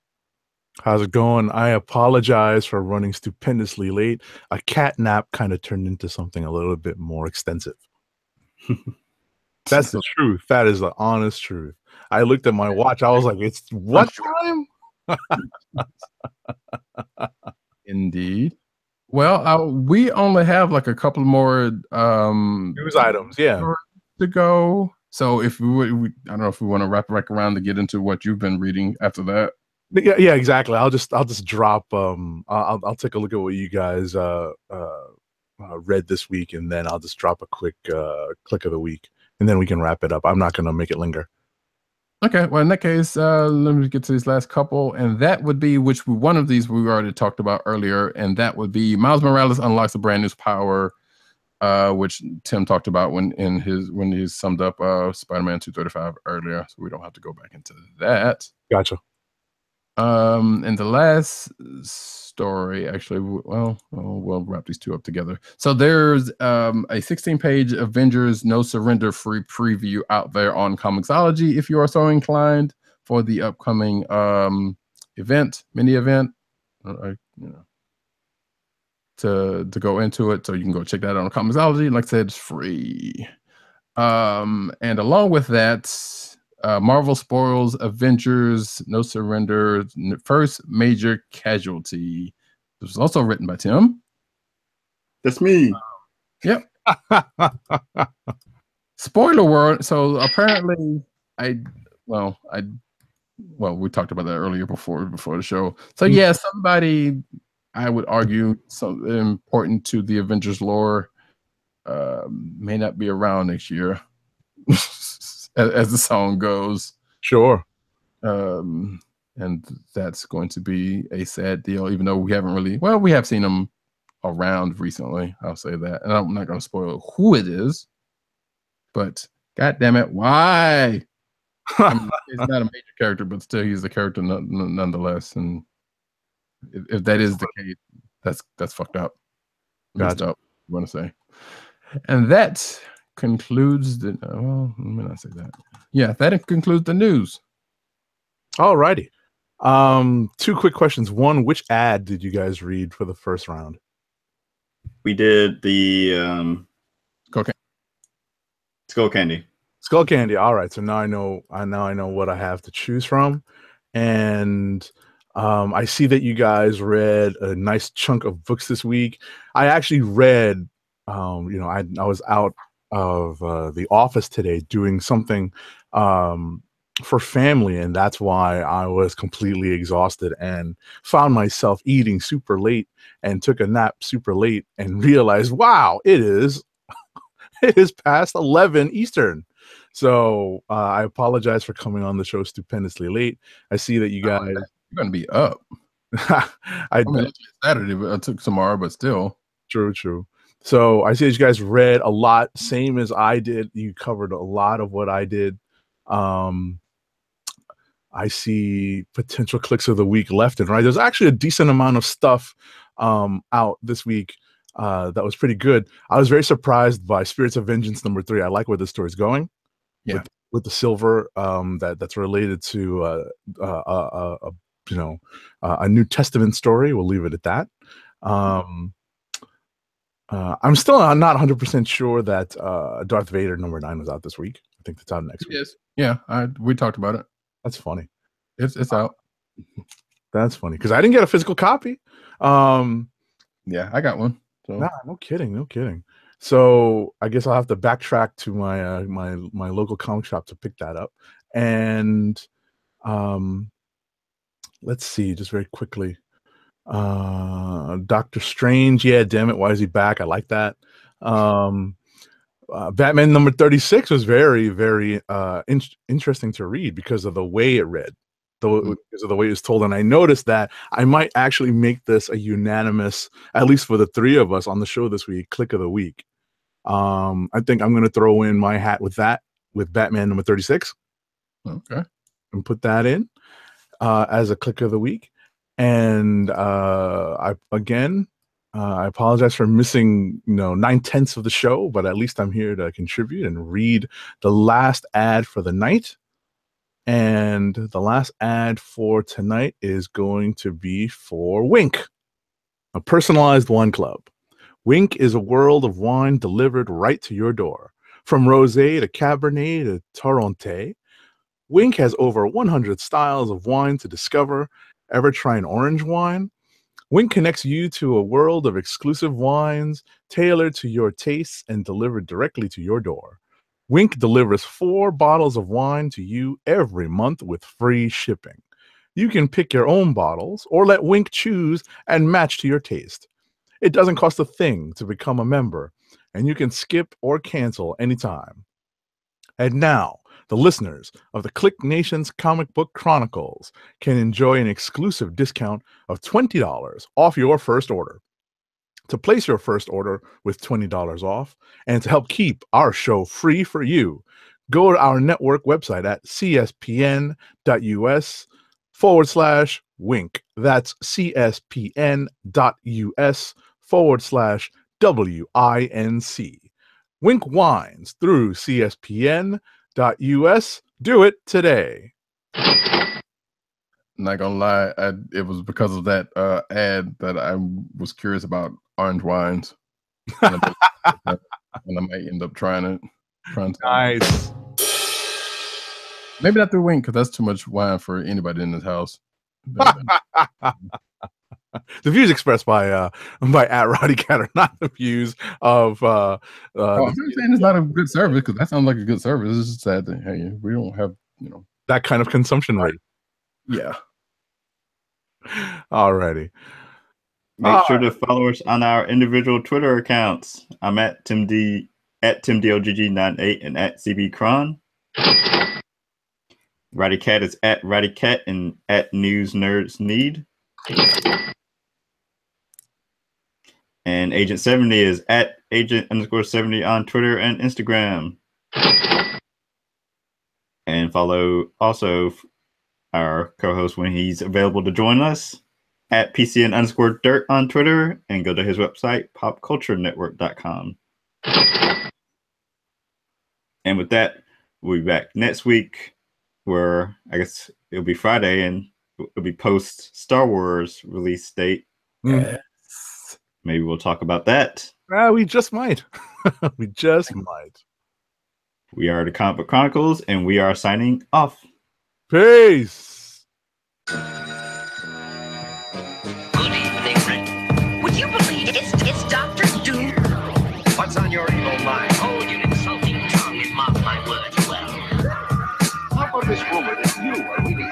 How's it going? I apologize for running stupendously late. A cat nap kind of turned into something a little bit more extensive. That's the truth. That is the honest truth. I looked at my watch. I was like, it's what time? Indeed. Well, we only have like a couple more news items, yeah, to go. So if I don't know if we want to wrap back around to get into what you've been reading after that. Yeah, exactly. I'll just drop. I'll take a look at what you guys read this week, and then I'll just drop a quick click of the week, and then we can wrap it up. I'm not going to make it linger. Okay, well, in that case, let me get to these last couple, and that would be one of these we already talked about earlier, and that would be Miles Morales unlocks a brand new power, which Tim talked about when he summed up Spider-Man 235 earlier, so we don't have to go back into that. Gotcha. And the last story, actually, we'll wrap these two up together. So there's a 16-page Avengers No Surrender free preview out there on Comixology if you are so inclined for the upcoming mini event, to go into it. So you can go check that out on Comixology. Like I said, it's free. And along with that, Marvel spoils Avengers No Surrender first major casualty. It was also written by Tim. That's me. Yep. Spoiler word. So apparently, we talked about that earlier before the show. So yeah, somebody, I would argue, so important to the Avengers lore may not be around next year. As the song goes. Sure. And that's going to be a sad deal, even though we have seen them around recently. I'll say that. And I'm not going to spoil who it is, but God damn it, why? I mean, he's not a major character, but still he's a character nonetheless. And if that is the case, that's fucked up. Messed up, you want to say. And that concludes the let me not say that. Yeah, that concludes the news. All righty. 2 quick questions. One, which ad did you guys read for the first round? We did the Skull Candy. Skull Candy. All right. So now I know what I have to choose from. And I see that you guys read a nice chunk of books this week. I actually read I was out The Office today, doing something for family, and that's why I was completely exhausted and found myself eating super late and took a nap super late and realized, wow, it is past 11 Eastern. So I apologize for coming on the show stupendously late. I see that you guys You're gonna be up. I mean, it's Saturday, but I took tomorrow, but still. True. So I see that you guys read a lot, same as I did. You covered a lot of what I did. I see potential clicks of the week left and right. There's actually a decent amount of stuff out this week that was pretty good. I was very surprised by Spirits of Vengeance #3. I like where the story's going. Yeah. With the silver that's related to a New Testament story. We'll leave it at that. I'm still not 100% sure that Darth Vader #9 was out this week. I think that's out next week. Yes. Yeah, we talked about it. That's funny. It's out. That's funny because I didn't get a physical copy. Yeah, I got one. So. Nah, no kidding. So I guess I'll have to backtrack to my local comic shop to pick that up. And let's see, just very quickly. Doctor Strange, yeah, damn it, why is he back? I like that. Batman #36 was very, very interesting to read because of the way it read, because of the way it was told. And I noticed that I might actually make this a unanimous, at least for the three of us on the show this week, click of the week. I think I'm going to throw in my hat with that, with Batman #36. Okay. And put that in as a click of the week. And I apologize for missing 9/10 of the show, but at least I'm here to contribute and read the last ad for the night. And the last ad for tonight is going to be for Wink, a personalized wine club. Wink is a world of wine delivered right to your door. From rosé to cabernet to torronté, Wink has over 100 styles of wine to discover. Ever try an orange wine? Wink connects you to a world of exclusive wines tailored to your tastes and delivered directly to your door. Wink delivers 4 bottles of wine to you every month with free shipping. You can pick your own bottles or let Wink choose and match to your taste. It doesn't cost a thing to become a member, and you can skip or cancel anytime. And now, the listeners of the KLIQ Nation's Comic Book Chronicles can enjoy an exclusive discount of $20 off your first order. To place your first order with $20 off and to help keep our show free for you, go to our network website at cspn.us/wink. That's cspn.us/WINC. Wink wines through cspn.us. Do it today. Not gonna lie, it was because of that ad that I was curious about orange wines, and I might end up trying it. Nice. Maybe not through Wink because that's too much wine for anybody in this house. The views expressed by @RowdyCat are not the views of. I'm not saying it's not a good service because that sounds like a good service. It's just sad that hey, we don't have that kind of consumption rate. Yeah. Alrighty. Make sure to follow us on our individual Twitter accounts. I'm at TimDLGG98 and at CBCron. RowdyCat is at RowdyCat and at NewsNerdsNeed. And Agent 70 is at Agent_70 on Twitter and Instagram. And follow also our co-host when he's available to join us at PCN_Dirt on Twitter, and go to his website, popculturenetwork.com. And with that, we'll be back next week, where I guess it'll be Friday and it'll be post Star Wars release date. Yes. Maybe we'll talk about that. We just might. We just might. We are the Comic Book Chronicles, and we are signing off. Peace. Good evening, Rick. Would you believe it's Dr. Doom? What's on your evil mind? Oh, you didn't You are reading